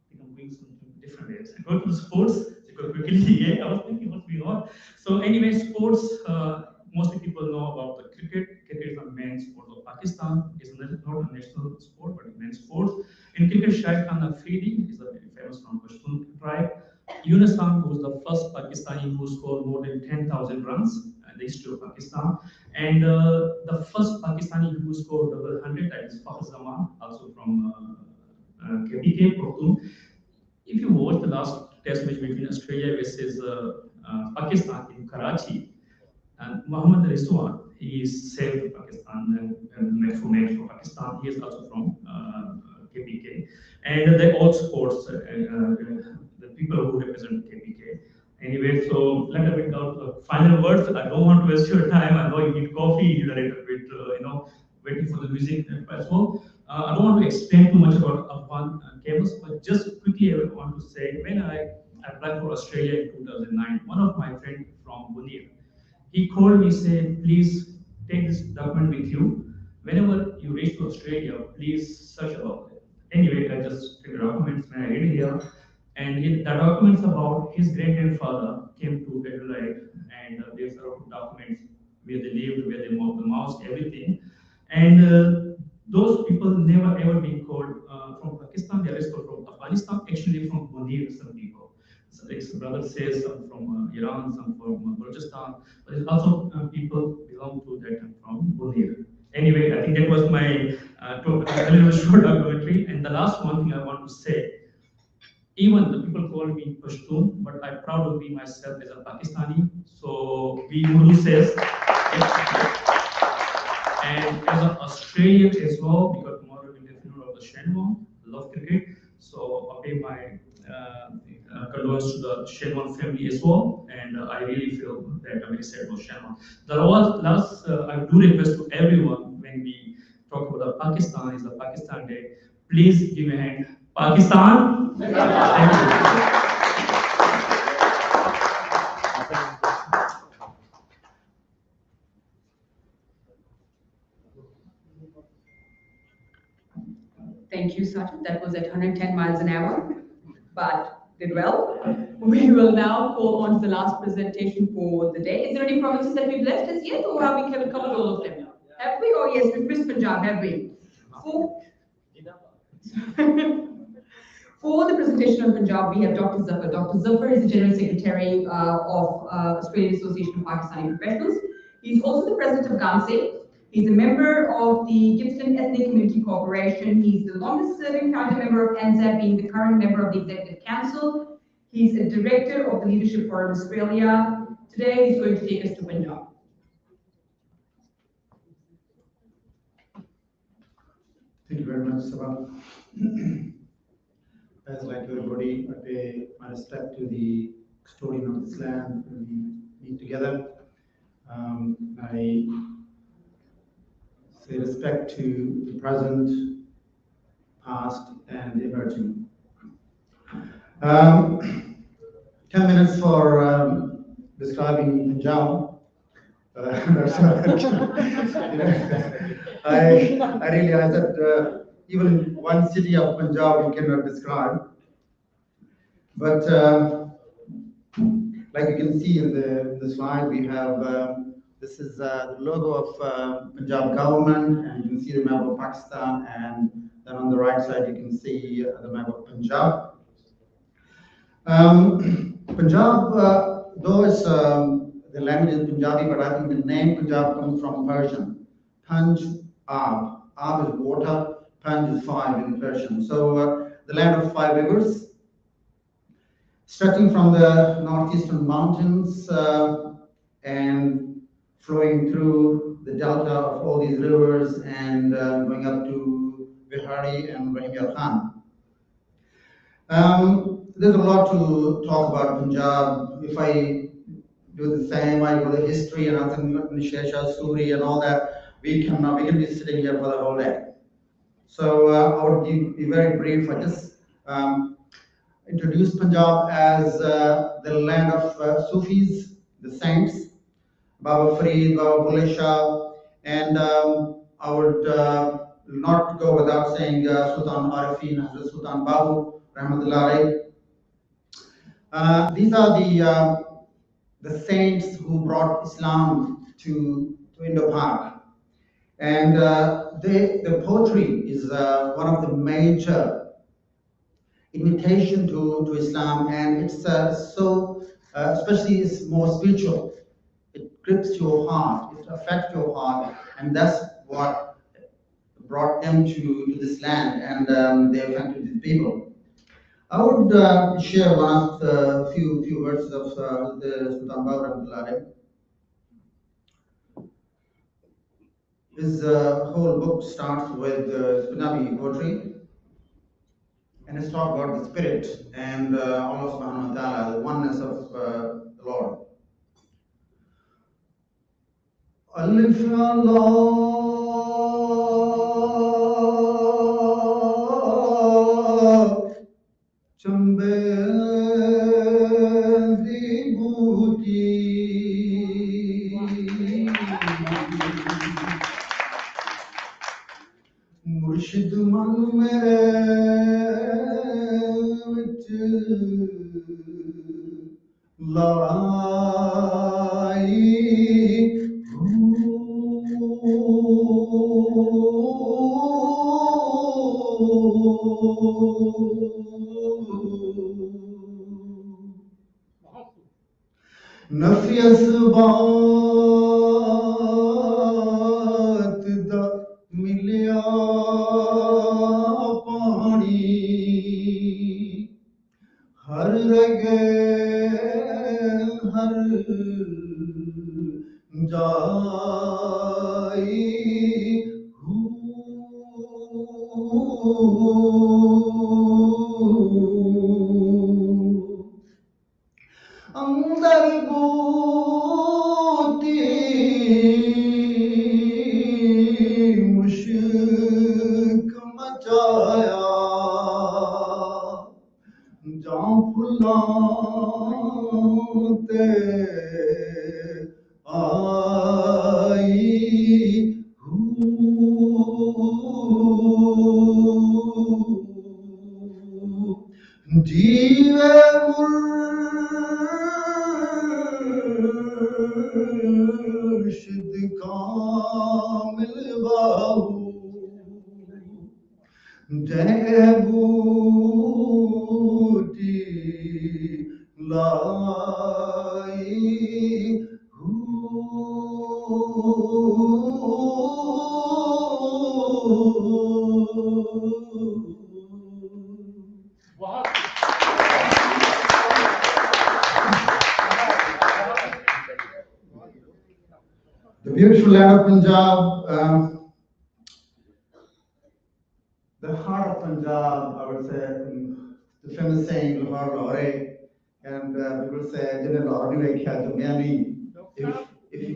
think I'm going some different ways. I go to sports because quickly, yeah, I was thinking what's going on. So anyway, sports, mostly people know about the cricket. Cricket is a main sport of Pakistan. It's not a national sport, but a main sport. In cricket, Shahid Khan Afridi is a very famous from Pashtun tribe. Yunus Khan was the first Pakistani who scored more than 10,000 runs in the history of Pakistan. And the first Pakistani who scored double 100, that is Fakhar Zaman, also from KPK, Pakhtun. If you watch the last test match between Australia versus Pakistan in Karachi, and Mohammad Rizwan, he saved Pakistan and match for Pakistan. He is also from KPK, and they all sports the people who represent KPK. Anyway, so let me bring out the final words. I don't want to waste your time. I know you need coffee. You need a little bit, waiting for the music as well. I don't want to explain too much about Afghan camels, but just quickly I want to say when I applied for Australia in 2009. One of my friends from Bunir, he called me, said, please take this document with you. Whenever you reach to Australia, please search about it. Anyway, I just took the documents when I read it here. And the documents about his great-grandfather came to Adelaide, and there's a lot of documents where they lived, where they moved the mouse, everything. And those people never ever been called from Pakistan, they are called from Afghanistan, actually from Munir, some people. So like some brother says, some from Iran, some from Balochistan, but there's also people belong to that from Munir. Anyway, I think that was my a little short documentary. And the last one thing I want to say, even the people call me Pashtun, but I'm proud to be myself as a Pakistani. So we Urdu says, and as an Australian as well, because tomorrow will be the funeral of the Shenwan, love cricket. So I pay my condolences to the Shenwan family as well, and I really feel that I'm very sad about Shenwan. The last I do request to everyone when we talk about the Pakistan, is the Pakistan Day. Please give me a hand. Pakistan. Thank you. Thank you, Sajid. That was at 110 miles an hour, but did well. We will now go on to the last presentation for the day. Is there any provinces that we've left as yet, or have we covered all of them? Have we? Oh yes, we've missed Punjab, have we? For the presentation on Punjab, we have Dr. Zafar. Dr. Zafar is the General Secretary of Australian Association of Pakistani Professionals. He's also the President of GAMSE. He's a member of the Gippsland Ethnic Community Corporation. He's the longest serving founder member of ANZAC, being the current member of the Executive Council. He's a director of the Leadership Forum Australia. Today, he's going to take us to Punjab. Thank you very much, Sabah. As like everybody, I pay my respect to the custodian of this land when we meet together. I say respect to the present, past, and emerging. 10 minutes for describing Punjab. I realize that even one city of Punjab you cannot describe. But like you can see in the slide, we have this is the logo of Punjab government, and you can see the map of Pakistan, and then on the right side you can see the map of Punjab. Punjab, though it's the language is Punjabi, but I think the name Punjab comes from Persian. Panj Ab. Ab is water, Panj is 5 in Persian. So the land of 5 rivers, stretching from the northeastern mountains and flowing through the delta of all these rivers and going up to Bihari and Rahim Yar Khan. There's a lot to talk about Punjab. If I do the same, I go to history and Shesha, Suri and all that, we can be sitting here for the whole day. So I would be very brief. I just introduce Punjab as the land of Sufis, the saints, Baba Farid, Baba Bulleh Shah, and I would not go without saying Sultan Arifin, Hazrat Sultan Babu, Rahmatullah alayh. These are the saints who brought Islam to Indo-Pak. And the poetry is one of the major invitation to Islam, and it's especially it's more spiritual. It grips your heart, it affects your heart, and that's what brought them to this land, and they affected these people. I would share one of the few verses of the Sultan Babu Rahmatullah. His whole book starts with Punjabi poetry, and it's talk about the spirit and Allah subhanahu wa ta'ala, the oneness of the Lord. Alif Allah Chambe Nafi असबात दा मिलिया पानी हर रगे हर जाई अंदर बूती मुश्क मचाया जां फुल्लां ते आई जीवे मुर्शिद कामिल बाहू बूटी लाई The beautiful land of Punjab, the heart of Punjab, I would say, the famous saying, Lahore, Lahore, and people say, Jine Lahore nahi vekhya, to main nahi. If you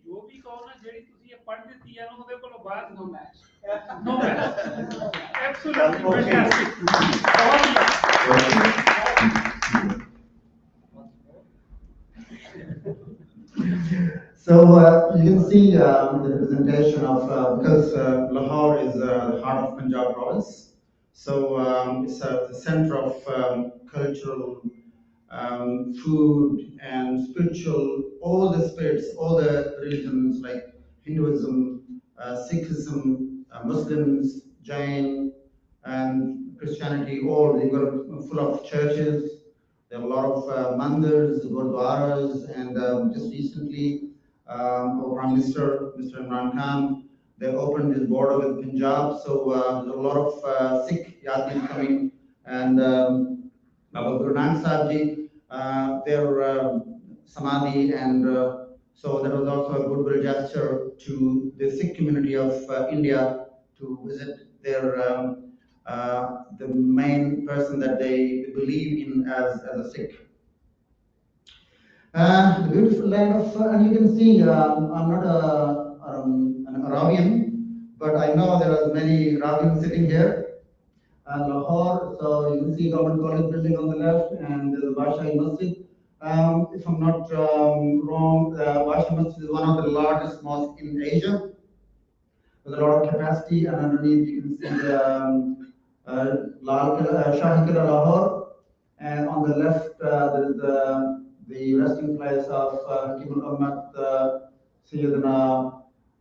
ਜੋ ਵੀ ਕਹੋ ਨਾ ਜਿਹੜੀ ਤੁਸੀਂ ਇਹ ਪੜ੍ਹ ਦਿੱਤੀ ਹੈ ਨਾ ਉਹਦੇ ਕੋਲੋਂ ਬਾਅਦ no match absolutely fantastic So you can see the representation of because Lahore is the heart of Punjab province, so it's the center of cultural, food, and spiritual. All the spirits, all the religions like Hinduism, Sikhism, Muslims, Jain, and Christianity. All they were full of churches. There are a lot of mandirs, gurdwaras, and just recently. Our Prime Minister, Mr. Imran Khan, they opened this border with Punjab, so there's a lot of Sikh yatris coming, and Baba Guru Nanak Sahib Ji, their samadhi, and so that was also a goodwill gesture to the Sikh community of India to visit their the main person that they believe in as a Sikh. The beautiful land of, and you can see, I'm not an Arabian, but I know there are many Arabians sitting here. Lahore, so you can see Government College building on the left, and there's a Badshahi Masjid. If I'm not wrong, Badshahi Masjid is one of the largest mosques in Asia, with a lot of capacity, and underneath you can see the Shahi Qila Lahore, and on the left there is the resting place of Hakim al-Ummat, Sayyidina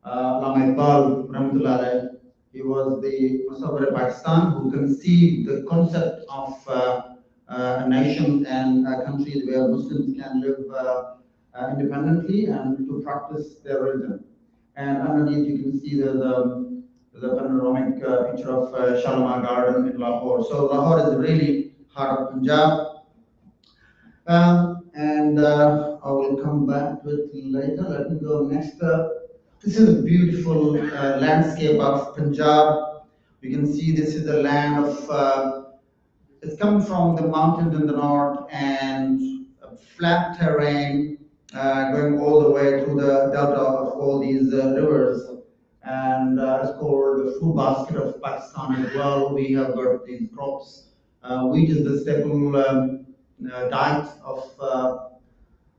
Allama Iqbal, Rahmatullah alayhi. He was the Musawwir of Pakistan who conceived the concept of a nation and a country where Muslims can live independently and to practice their religion. And underneath you can see there's a panoramic picture of Shalimar Garden in Lahore. So Lahore is really heart of Punjab. And I will come back to it later. Let me go next. This is a beautiful landscape of Punjab. You can see this is the land of, it's coming from the mountains in the north and flat terrain going all the way to the delta of all these rivers. And it's called the food basket of Pakistan as well. We have got these crops. Wheat is the staple diet of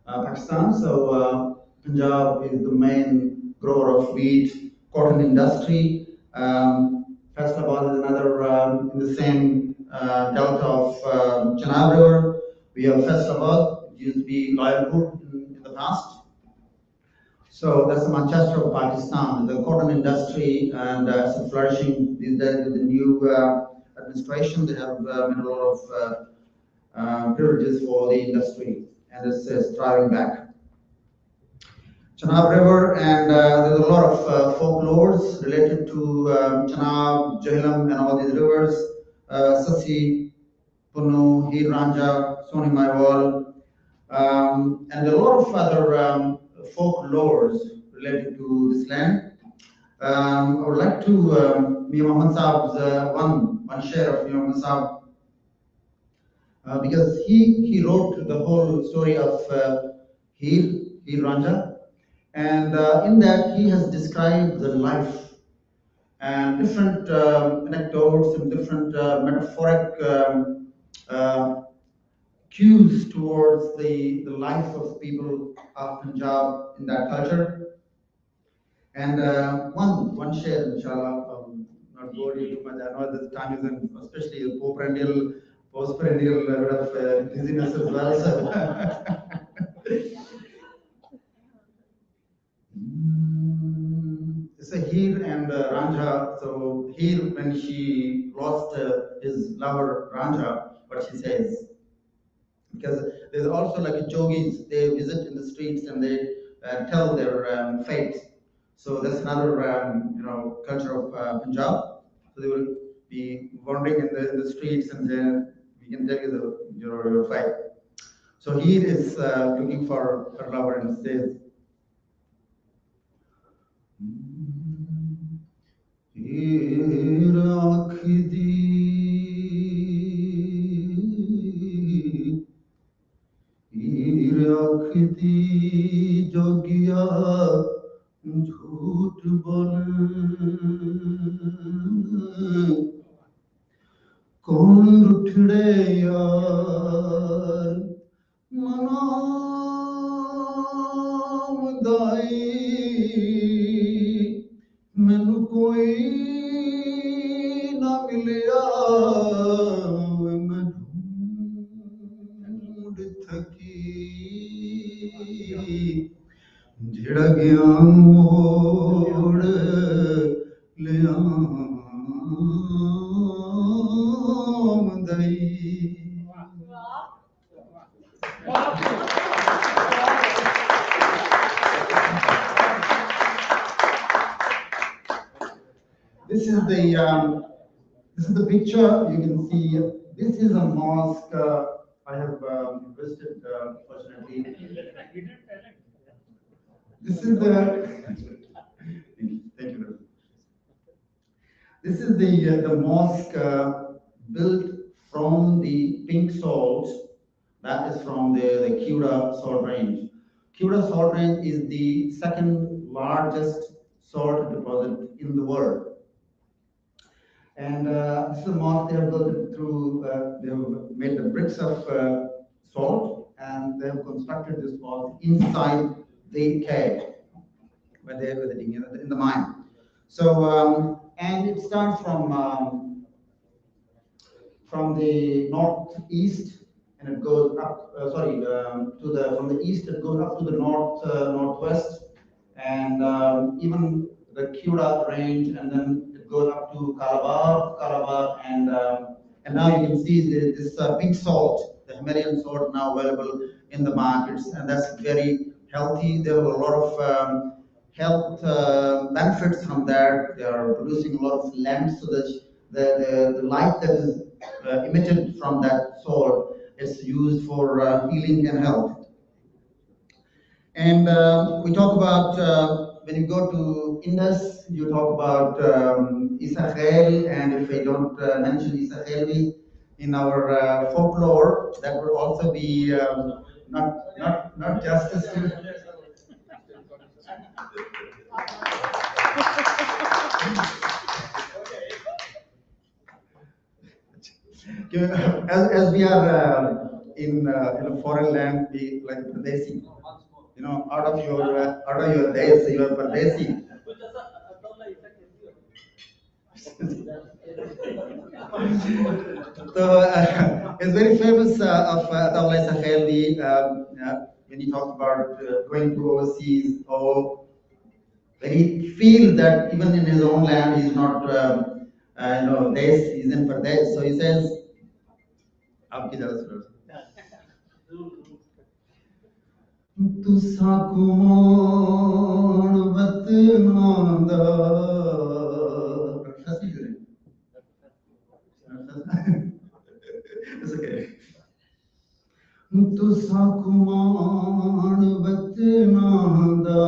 Pakistan. So Punjab is the main grower of wheat, cotton industry. Faisalabad is another in the same delta of Chenab River. We have Festabad, it used to be Loyalpur in the past. So that's the Manchester of Pakistan. The cotton industry and it's flourishing these days with the new administration. They have made a lot of privileges for the industry, and it's thriving back. Chenab River, and there's a lot of folklores related to Chenab, Jhelum, and all these rivers. Sassi, Punu, Heer Ranja, Soni Maiwal, and a lot of other folklores related to this land. I would like to Mir Muhammad Saab's one share of Mir Muhammad Saab, because he wrote the whole story of Heer Ranja, and in that he has described the life and different anecdotes and different metaphoric cues towards the life of people of Punjab in that culture. And one share, inshallah, not bore you too much. I know that the time is in, especially the post-perennial bit of dizziness as well. So it's a Heer and Ranja. So Heer, when she lost his lover Ranja, what she says, because there's also like a yogis, they visit in the streets and they tell their fate. So that's another culture of Punjab. So they will be wandering in the streets, and then we can tell you your fate. So he is looking for her lover and says, जोगिया झूठ बोले कौन रुठड़े यार मनाम दाई मैनू कोई ना मिलिया मैं ढूंढ थकी झिड़ गया मोड़ लिया दई This is the picture. You can see this is a mosque. I have visited, fortunately. This is the. Thank you. This is the mosque built from the pink salt. That is from the Kura salt range. Kura salt range is the second largest salt deposit in the world. And this is a mosque. They have built it through. They have made the bricks of salt, and they have constructed this mosque inside the cave where they were in the mine. So and it starts from the northeast, and it goes up. From the east it goes up to the northwest, and even the Kura range, and then goes up to Calabar, and now you can see this pink salt, the Himalayan salt, now available in the markets, and that's very healthy. There are a lot of health benefits from that. They are producing a lot of lamps, so that the light that is emitted from that salt is used for healing and health. And we talk about, when you go to Indus, you talk about Isakhel, and if I don't mention Isakhel in our folklore, that would also be not justice to. As we are in a foreign land, we like Pradesi. You know, out of your days, you are Pradesi. So it's very famous of Ataullah Sakhelvi when he talks about going to overseas, or when he feels that even in his own land he's not, this, he's in Pradesh. So he says, "Aapki jara suno." तुसा Kumar वतनांदा It's okay. तुसा कुमार वतनांदा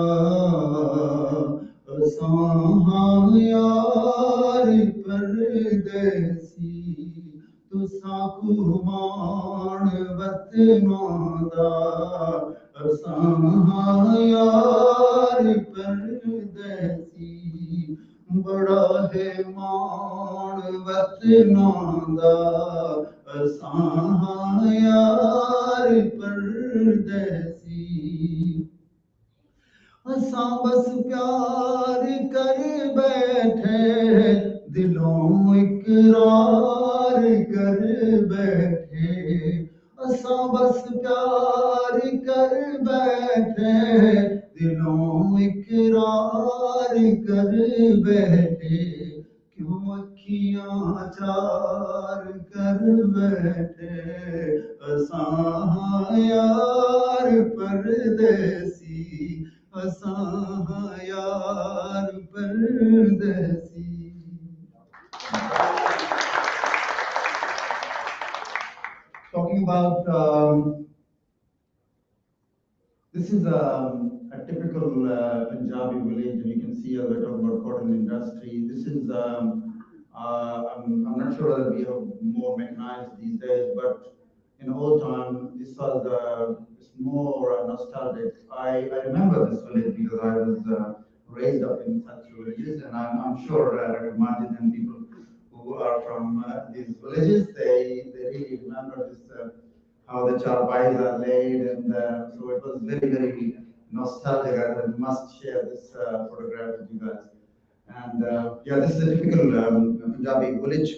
असां यार परदेसी तुसा कुमार वतनांदा असां यार परदेसी बड़ा है मान वतनांदा असां यार परदेसी असां बस प्यार कर बैठे दिलों इकरार कर बैठे असां बस प्यार कर बैठे दिलों इकरार कर बैठे क्यों अखियां चार कर बैठे असां यार परदेसी असां यार परदेसी. Talking about this is a typical Punjabi village, and you can see we're talking about cotton industry. This is I'm not sure whether we have more mechanized these days, but in old time this was it's more nostalgic. I remember this village because I was raised up in such villages, and I'm sure Majid and people who are from these villages, they really remember this. How the charpais are laid, and so it was very, very nostalgic. I must share this photograph with you guys. And yeah, this is a typical Punjabi village.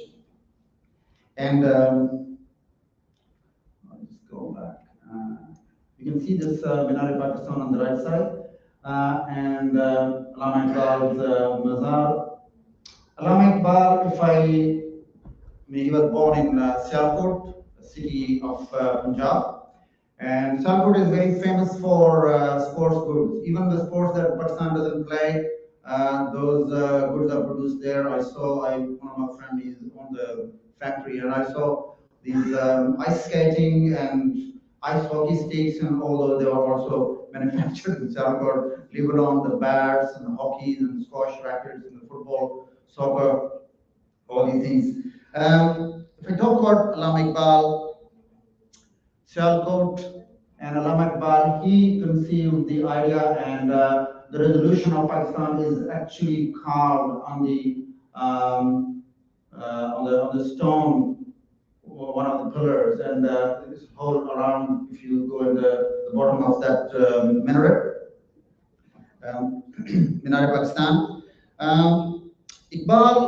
And I'll just go back. You can see this Minar-e-Pakistan on the right side, and Allama Iqbal's Mazar. Allama Iqbal, he was born in Sialkot, city of Punjab, and Sialkot is very famous for sports goods. Even the sports that Pakistan doesn't play, those goods are produced there. One of my friends is on the factory, and I saw these ice skating and ice hockey sticks, and although they were also manufactured in Sialkot, Lebanon, the bats and the hockeys and squash rackets and the football, soccer, all these things. If I talk about Allama Iqbal, Sialkot, and Allama Iqbal, he conceived the idea, and the resolution of Pakistan is actually carved on the stone, one of the pillars, and this whole around. If you go in the bottom of that minaret, Minar-e-Pakistan, Iqbal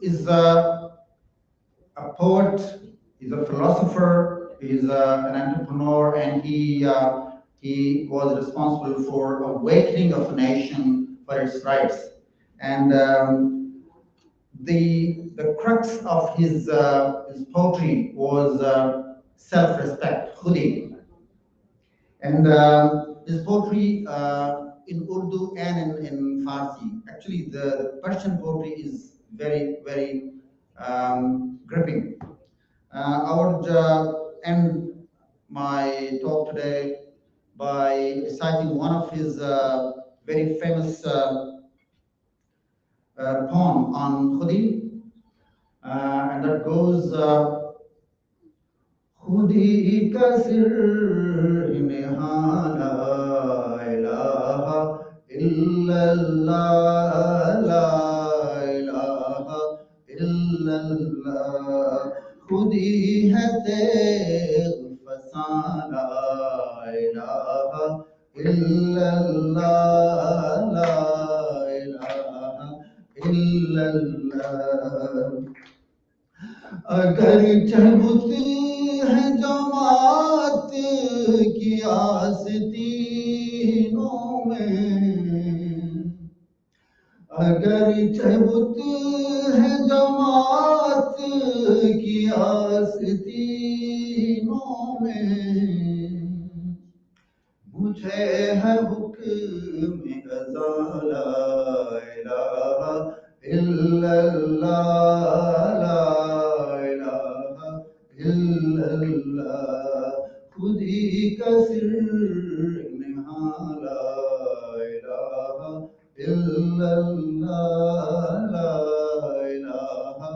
is a poet, he's a philosopher, he's an entrepreneur, and he was responsible for awakening of a nation for its rights. And the crux of his poetry was self-respect, khudi. And his poetry in Urdu and in Farsi. Actually, the Persian poetry is very, very gripping. I would end my talk today by reciting one of his very famous poem on khudi, and that goes, khudi ka sir nehala ilaha illallah la ilaha illallah khudi hai tegh fasana ilaha illallah la ilaha illallah illallah. अगर चबुत है जमात की आस्तीनों में, अगर चबुत है जमात की आस्तीनों में, मुझे है हुक्म अज़ा ला इलाहा इल्लल्लाह, ला इलाहा इल्लल्लाह, खुदी का सिर निहा, ला इलाहा इल्लल्लाह, ला इलाहा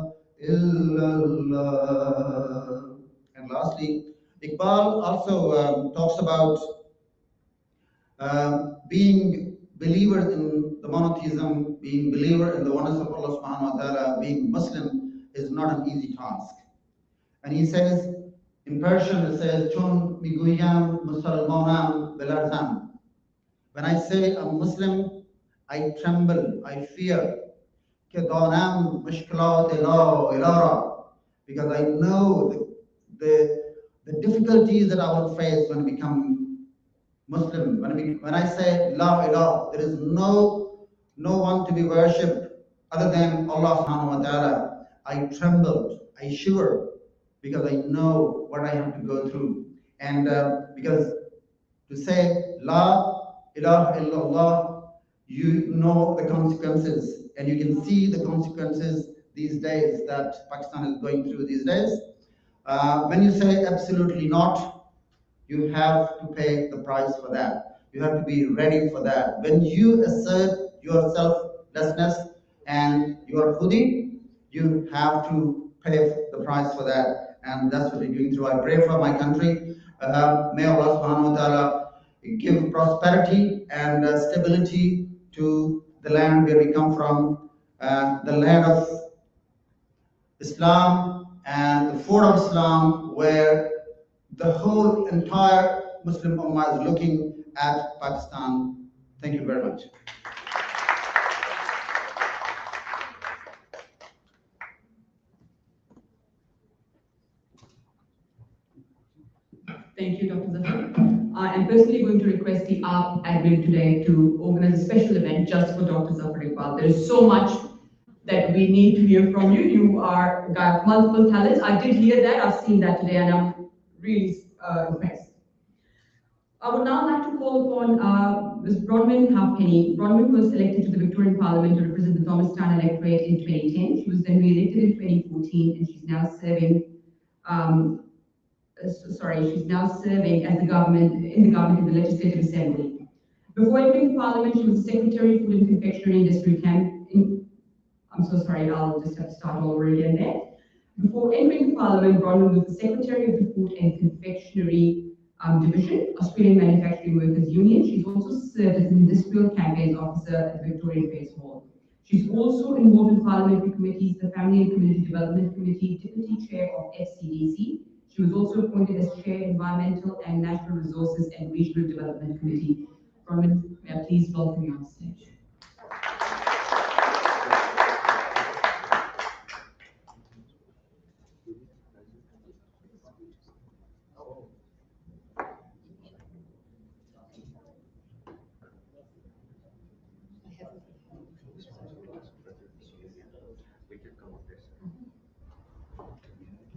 illallah. And lastly, Iqbal also talks about being believers in the monotheism, being believer in the oneness of Allah subhanahu wa ta'ala, being Muslim is not an easy task. And he says, in Persian it says, Chun miguyam musalmonam belarzam. When I say I'm Muslim, I tremble, I fear. Because I know the difficulties that I will face when I become Muslim. When I say La ilaha, there is no one to be worshipped other than Allah subhanahu wa ta'ala. I trembled, I shiver, because I know what I have to go through. And because to say La ilaha illallah, you know the consequences, and you can see the consequences these days that Pakistan is going through these days. When you say absolutely not, you have to pay the price for that. You have to be ready for that. When you assert your selflessness and your khudi, you have to pay the price for that. And that's what we're going through. I pray for my country. May Allah subhanahu wa ta'ala give prosperity and stability to the land where we come from, the land of Islam and the fort of Islam, where the whole entire Muslim Ummah is looking at Pakistan. Thank you very much. Thank you, Dr. Zafar. I'm personally going to request the ARP admin today to organize a special event just for Dr. Zafar Iqbal. There is so much that we need to hear from you. You are a guy of multiple talents. I did hear that, I've seen that today, and I'm really impressed. I would now like to call upon Ms. Bronwyn Halfpenny. Bronwyn was elected to the Victorian Parliament to represent the Thomastown electorate in 2010. She was then re-elected in 2014, and she's now serving as the government in the Legislative Assembly. Before entering Parliament, she was Secretary of Food and Confectionery Industry I'm so sorry, I'll just have to start all over again there. Before entering Parliament, Bronwyn was the Secretary of the Food and Confectionery Division, Australian Manufacturing Workers Union. She's also served as an Industrial Campaigns Officer at the Victorian Face Hall. She's also involved in parliamentary committees, the Family and Community Development Committee, Deputy Chair of FCDC. She was also appointed as Chair, Environmental and Natural Resources and Regional Development Committee. Bronwyn, may I please welcome you on stage.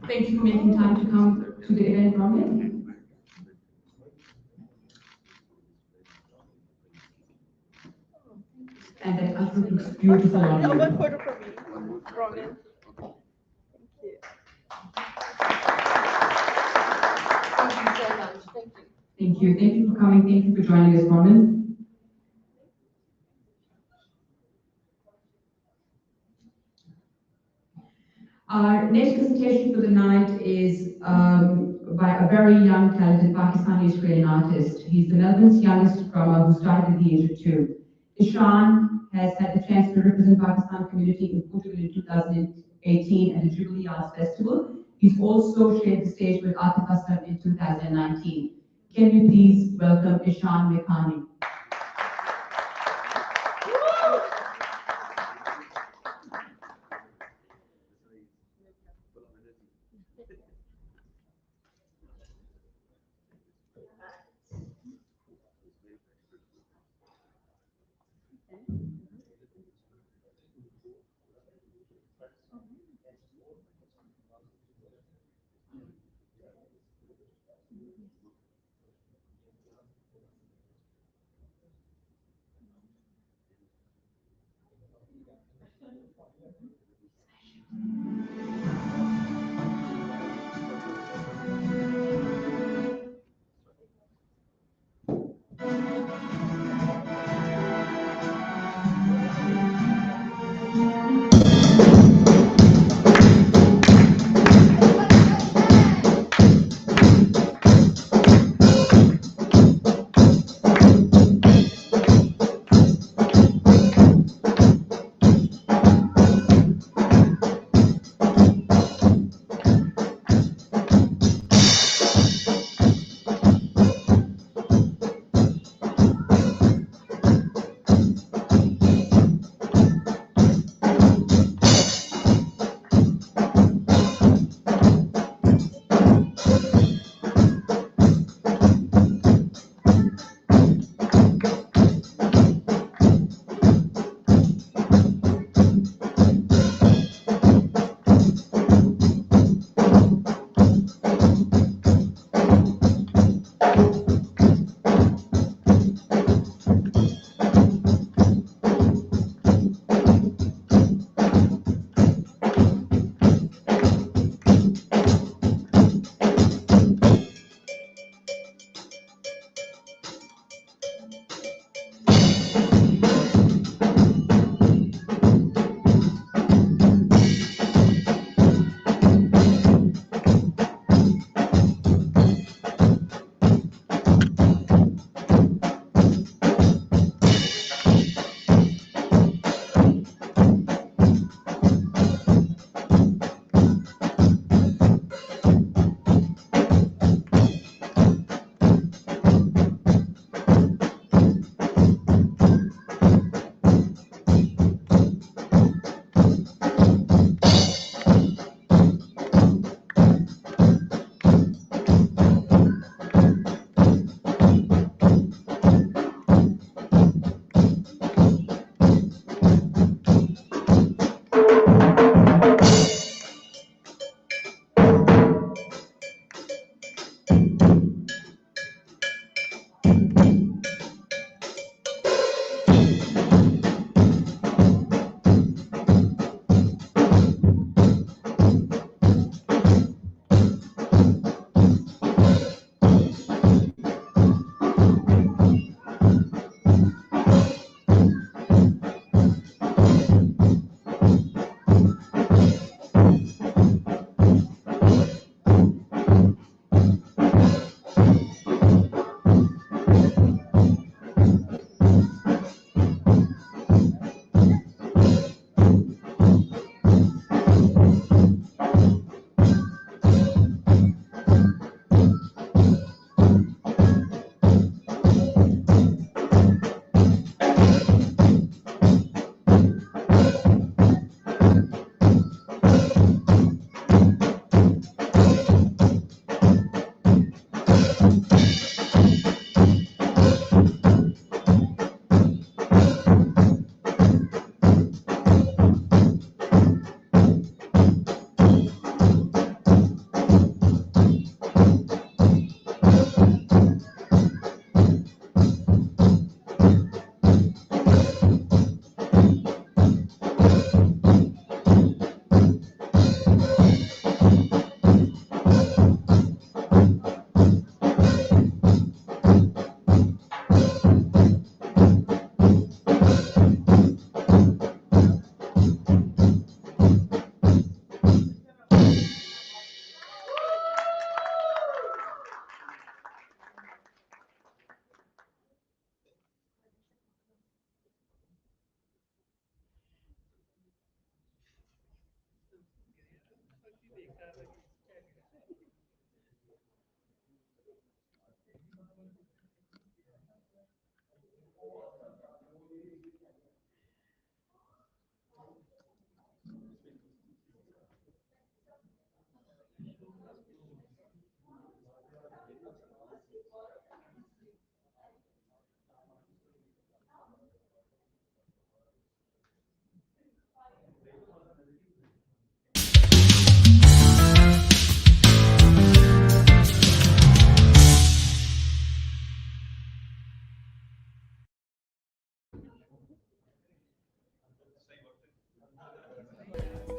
Thank you for making time to come to the event, Bronwyn. And that outfit looks beautiful on you. One photo for me, Bronwyn. Thank you. Thank you so much. Thank you. Thank you. Thank you for coming. Thank you for joining us, Bronwyn. Our next presentation for the night is by a very young, talented Pakistani Australian artist. He's the Melbourne's youngest drummer who started at the age of 2. Ishan has had the chance to represent Pakistan community in Portugal in 2018 at the Jubilee Arts Festival. He's also shared the stage with Atif Aslam in 2019. Can we please welcome Ishan Mekhani?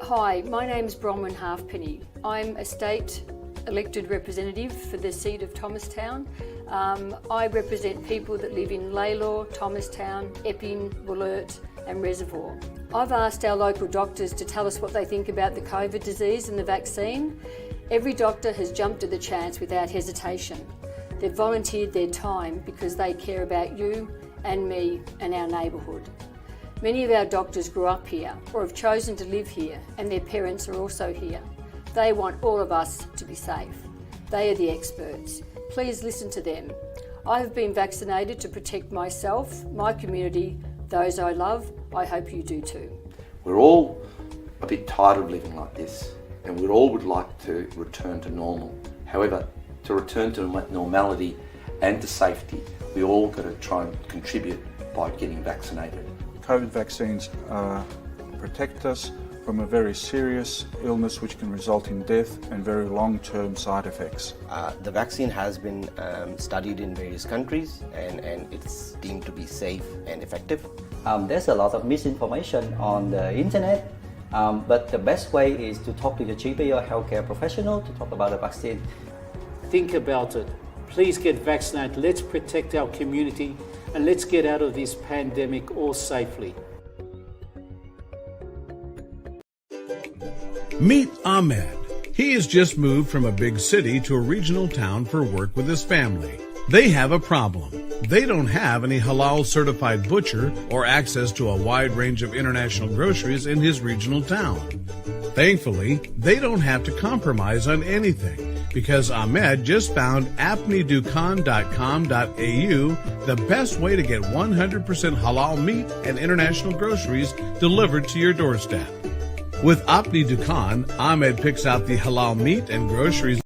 Hi, my name is Bronwyn Halfpenny. I'm a state elected representative for the seat of Thomastown. I represent people that live in Lalor, Thomastown, Epping, Wollert and Reservoir. I've asked our local doctors to tell us what they think about the COVID disease and the vaccine. Every doctor has jumped at the chance without hesitation. They've volunteered their time because they care about you and me and our neighbourhood. Many of our doctors grew up here or have chosen to live here, and their parents are also here. They want all of us to be safe. They are the experts. Please listen to them. I have been vaccinated to protect myself, my community, those I love. I hope you do too. We're all a bit tired of living like this, and we all would like to return to normal. However, to return to normality and to safety, we all got to try and contribute by getting vaccinated. COVID vaccines protect us from a very serious illness which can result in death and very long-term side effects. The vaccine has been studied in various countries and it's deemed to be safe and effective. There's a lot of misinformation on the internet, but the best way is to talk to your GP or healthcare professional to talk about the vaccine. Think about it. Please get vaccinated. Let's protect our community and let's get out of this pandemic all safely. Meet Ahmed. He has just moved from a big city to a regional town for work with his family. They have a problem. They don't have any halal certified butcher or access to a wide range of international groceries in his regional town. Thankfully, they don't have to compromise on anything because Ahmed just found apnidukan.com.au, the best way to get 100% halal meat and international groceries delivered to your doorstep. With Apni Dukan, Ahmed picks out the halal meat and groceries.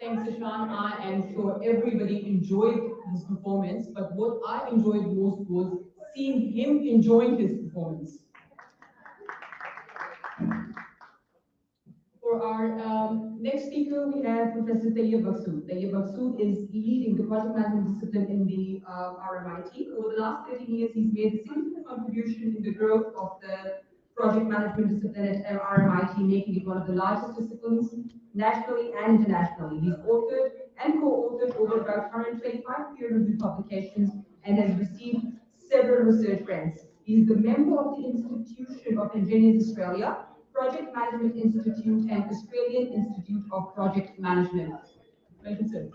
Thanks, Ishan. I am sure everybody enjoyed his performance, but what I enjoyed most was seeing him enjoying his performance. For our next speaker, we have Professor Tayyib Maksud. Tayyib Maksud is leading the project management discipline in the RMIT. Over the last 13 years, he's made a significant contribution in the growth of the project management discipline at RMIT, making it one of the largest disciplines nationally and internationally. He's authored and co-authored over about 125 peer-reviewed publications and has received several research grants. He's the member of the Institution of Engineers Australia, Project Management Institute, and Australian Institute of Project Management. Welcome, sir.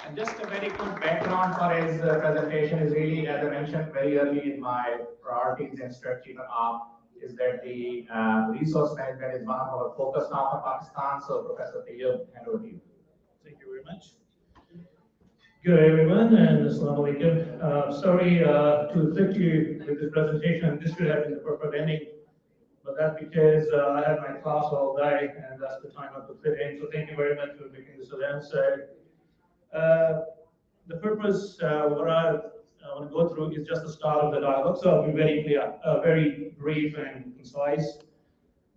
And just a very quick background for his presentation is really, as I mentioned very early in my priorities and strategy up, is that the resource management is one of our focus now for Pakistan. So, Professor Tayyib, hand over to you. Thank you very much. Good everyone, and Assalamu alaikum. Sorry to afflict you with this presentation. This should have been the perfect ending, but that's because I had my class all day, and that's the time I could fit in. So thank you very much for making this event. So the purpose, what I want to go through is just the start of the dialogue. So I'll be very clear, very brief and concise.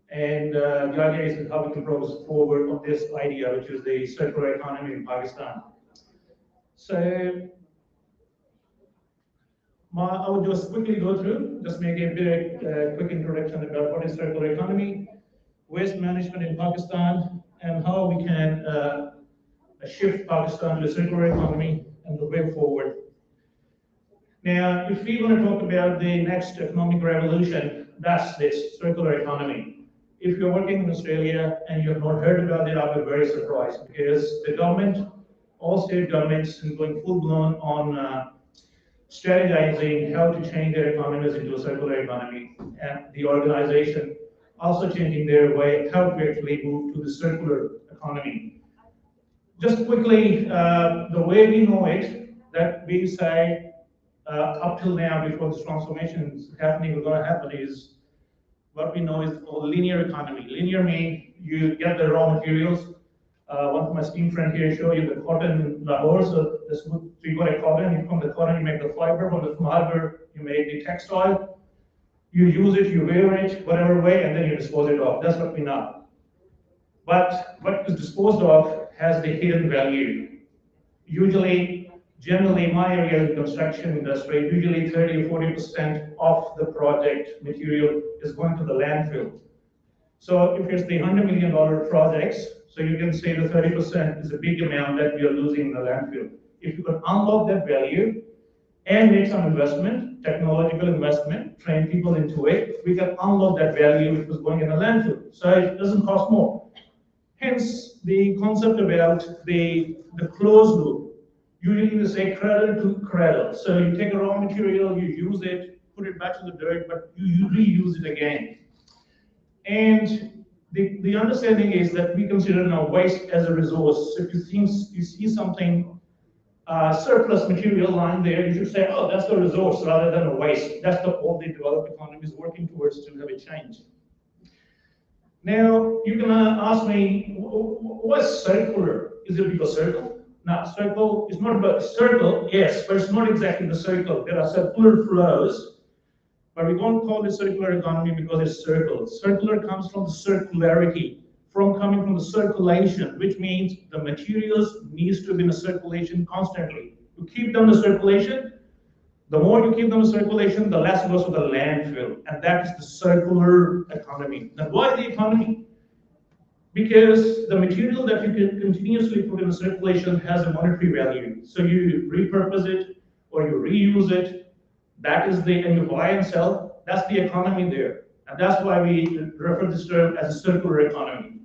And the idea is how we can progress forward on this idea, which is the circular economy in Pakistan. So I will just quickly go through, just make a very quick introduction about what is circular economy, waste management in Pakistan, and how we can shift Pakistan to a circular economy and the way forward. Now, if we want to talk about the next economic revolution, that's this circular economy. If you're working in Australia and you have not heard about it, I'll be very surprised because the government, all state governments, is going full blown on strategizing how to change their economies into a circular economy, and the organization also changing their way how to actually move to the circular economy. Just quickly, the way we know it, that we say up till now, before this transformation is happening, we're going to happen, is what we know is called linear economy. Linear means you get the raw materials. One of my esteemed friend here show you the cotton in Lahore. So you got a cotton, from the cotton you make the fiber, from the fiber you make the textile. You use it, you wear it, whatever way, and then you dispose it off. That's what we know. But what is disposed of has the hidden value. Usually, generally, my area of construction industry, usually 30 or 40% of the project material is going to the landfill. So if it's the $100 million projects, so you can say the 30% is a big amount that we are losing in the landfill. If you could unlock that value and make some investment, technological investment, train people into it, we can unlock that value which was going in the landfill. So it doesn't cost more. Hence, the concept about the closed loop. Usually we say cradle to cradle. So you take a raw material, you use it, put it back to the dirt, but you reuse it again. And the understanding is that we consider now waste as a resource. So if you see something surplus material lying there, you should say, oh, that's a resource rather than a waste. That's all the developed economies working towards to have a change. Now, you can ask me, what's circular? Is it because circle? No, circle is not about circle, yes, but it's not exactly the circle. There are circular flows, but we don't call it circular economy because it's circle. Circular comes from the circularity, coming from the circulation, which means the materials needs to be in a circulation constantly. To keep them in circulation, the more you keep them in circulation, the less goes to the landfill, and that is the circular economy. Now, why the economy? Because the material that you can continuously put in circulation has a monetary value. So you repurpose it or you reuse it. That is and you buy and sell. That's the economy there. And that's why we refer this term as a circular economy.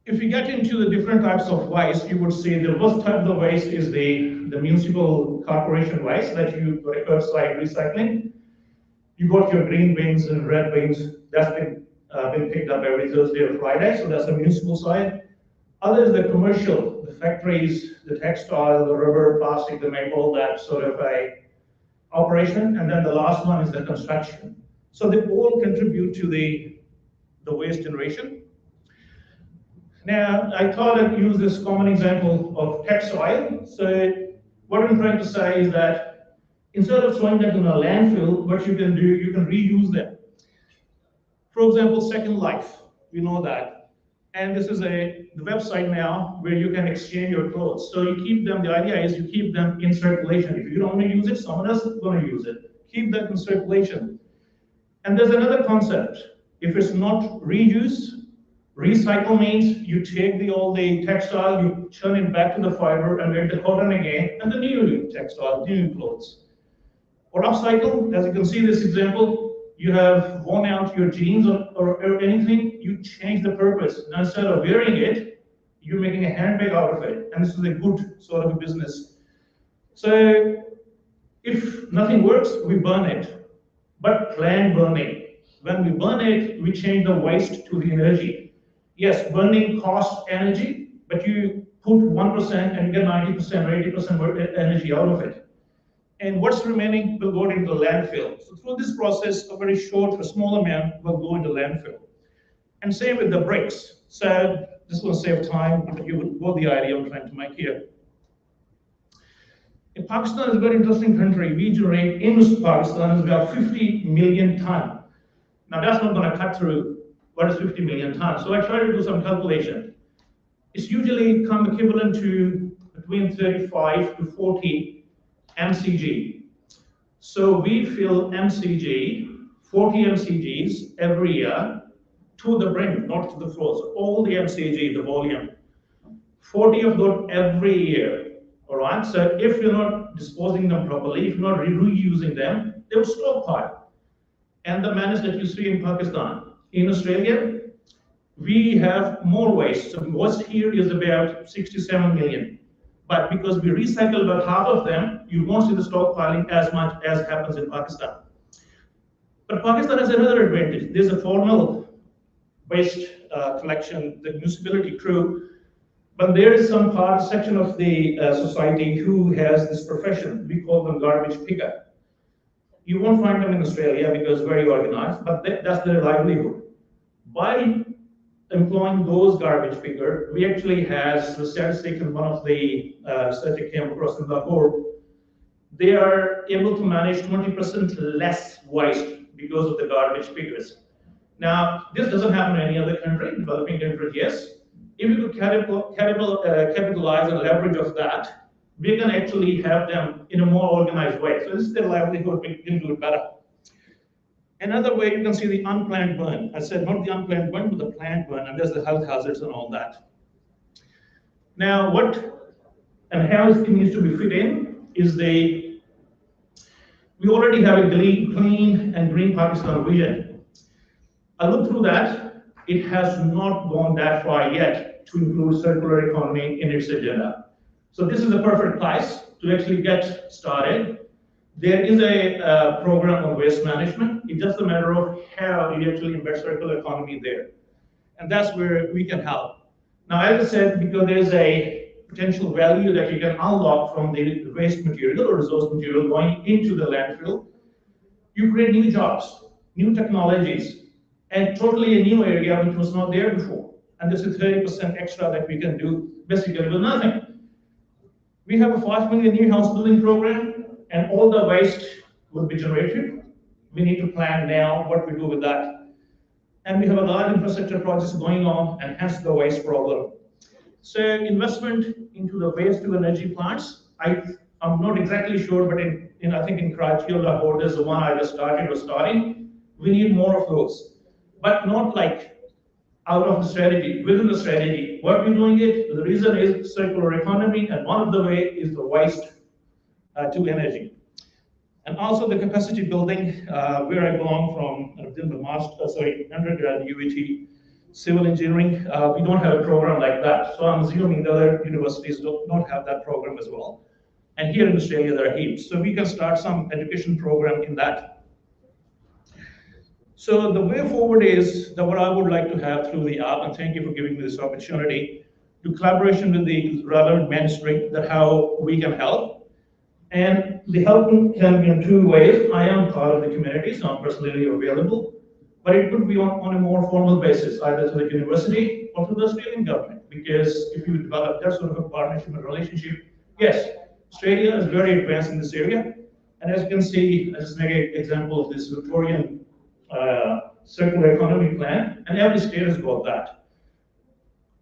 If you get into the different types of waste, you would see the first type of waste is the municipal corporation waste that you curbside recycling. You got your green bins and red bins. That's been picked up every Thursday or Friday, so that's the municipal side. Other is the commercial, the factories, the textile, the rubber, plastic, they make all that sort of a operation. And then the last one is the construction. So they all contribute to the waste generation. Now, I thought I'd use this common example of textile. So what I'm trying to say is that instead of throwing them in a landfill, what you can do, you can reuse them. For example, Second Life, we know that. And this is the website now where you can exchange your clothes. So you keep them, the idea is you keep them in circulation. If you don't want to use it, someone else is going to use it. Keep that in circulation. And there's another concept. If it's not reuse, recycle means you take all the textile, you turn it back to the fiber and make the cotton again, and the new textile, new clothes. Or upcycle, as you can see this example, you have worn out your jeans or anything, you change the purpose. Now instead of wearing it, you're making a handbag out of it. And this is a good sort of a business. So if nothing works, we burn it. But planned burning. When we burn it, we change the waste to the energy. Yes, burning costs energy, but you put 1% and you get 90% or 80% energy out of it. And what's remaining will go into the landfill. So through this process, a very short, a small amount will go into landfill. And same with the bricks. So this will save time, but you will know the idea I'm trying to make here. In Pakistan is a very interesting country. We generate in Pakistan is about 50 million tons. Now that's not going to cut through what is 50 million tons. So I tried to do some calculation. It's usually come equivalent to between 35 to 40 MCG. So we fill MCG, 40 MCGs every year to the brim, not to the floor. So all the MCG, the volume, 40 of those every year. All right. So if you're not disposing them properly, if you're not reusing them, they will stockpile. And the manner that you see in Pakistan, in Australia, we have more waste. So what's here is about 67 million. But because we recycle about half of them, you won't see the stockpiling as much as happens in Pakistan. But Pakistan has another advantage. There's a formal waste collection, the municipality crew, but there is some section of the society who has this profession. We call them garbage picker. You won't find them in Australia because very organized, but that's their livelihood. By employing those garbage pickers, we actually has the statistic in one of the statistic came across in Lahore. They are able to manage 20% less waste because of the garbage pickers. Now, this doesn't happen in any other country, developing country, yes. If we could capitalize and leverage of that, we can actually have them in a more organized way. So this is their livelihood, we can do it better. Another way you can see the unplanned burn. I said not the unplanned burn, but the planned burn, and there's the health hazards and all that. Now, what and how it needs to be fit in is we already have a clean and green Pakistan vision. I looked through that. It has not gone that far yet to include circular economy in its agenda. So this is the perfect place to actually get started. There is a program on waste management. It's just a matter of how you actually embed circular economy there. And that's where we can help. Now, as I said, because there's a potential value that you can unlock from the waste material or resource material going into the landfill, you create new jobs, new technologies, and totally a new area which was not there before. And this is 30% extra that we can do basically with nothing. We have a 5 million new house building program, and all the waste will be generated. We need to plan now what we do with that. And we have a large infrastructure projects going on, and hence the waste problem. So investment into the waste to energy plants, I'm not exactly sure, but I think in Karachi or Lahore, there's the one I just starting. We need more of those, but not like out of the strategy, within the strategy. What we're doing it, the reason is circular economy, and one of the way is the waste to energy. And also the capacity building, where I belong from, within the undergrad UAT, civil engineering, we don't have a program like that. So I'm assuming the other universities don't have that program as well. And here in Australia, there are heaps. So we can start some education program in that. So the way forward is that what I would like to have through the app, and thank you for giving me this opportunity, to collaboration with the relevant ministry, that how we can help. And the help can be in two ways. I am part of the community, so I'm personally available, but it could be on a more formal basis, either through the university or through the Australian government, because if you develop that sort of a partnership and relationship, yes, Australia is very advanced in this area. And as you can see, I just make an example of this Victorian circular economy plan, and every state has got that.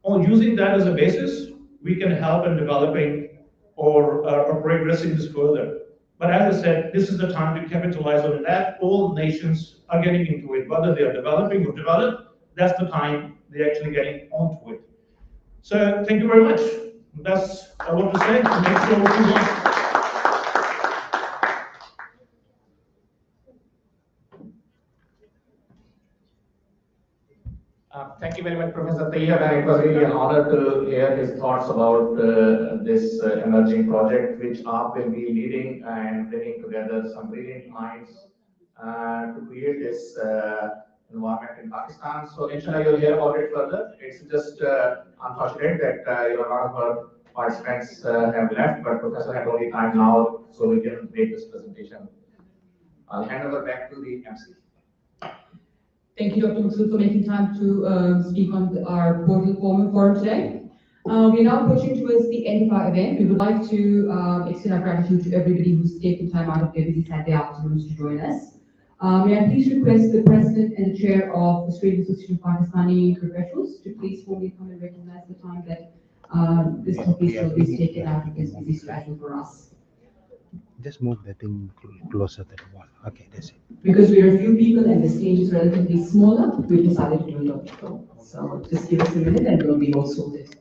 On using that as a basis, we can help in developing or progressing this further. But as I said, this is the time to capitalize on that. All nations are getting into it, whether they are developing or developed, that's the time they're actually getting onto it. So thank you very much. That's what I want to say. Make sure what you want. Thank you very much, Professor Tayyab, and it was really an honor to hear his thoughts about this emerging project, which AAP will be leading and bringing together some brilliant minds to create this environment in Pakistan. So inshallah, you'll hear about it further. It's just unfortunate that a lot of our participants have left, but Professor had only time now, so we can make this presentation. I'll hand over back to the MC. Thank you, Dr. Masood, for making time to speak on our portal forum today. We're now pushing towards the end of our event. We would like to extend our gratitude to everybody who's taken time out of their busy Saturday afternoons to join us. May I please request the President and the Chair of the Australian Association of Pakistani Professionals to please formally come and recognize the time that this official is taken out of his busy schedule for us. Just move the thing closer to the wall. Okay, that's it. Because we are a few people and the stage is relatively smaller, we decided to do it on the floor. So just give us a minute and we'll be all sorted.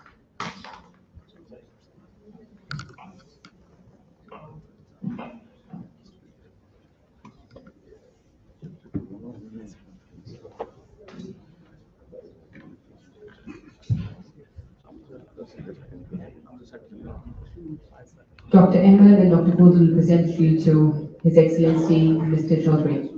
Dr. Ahmed and Dr. Gould will present you to His Excellency Mr. Chaudhry.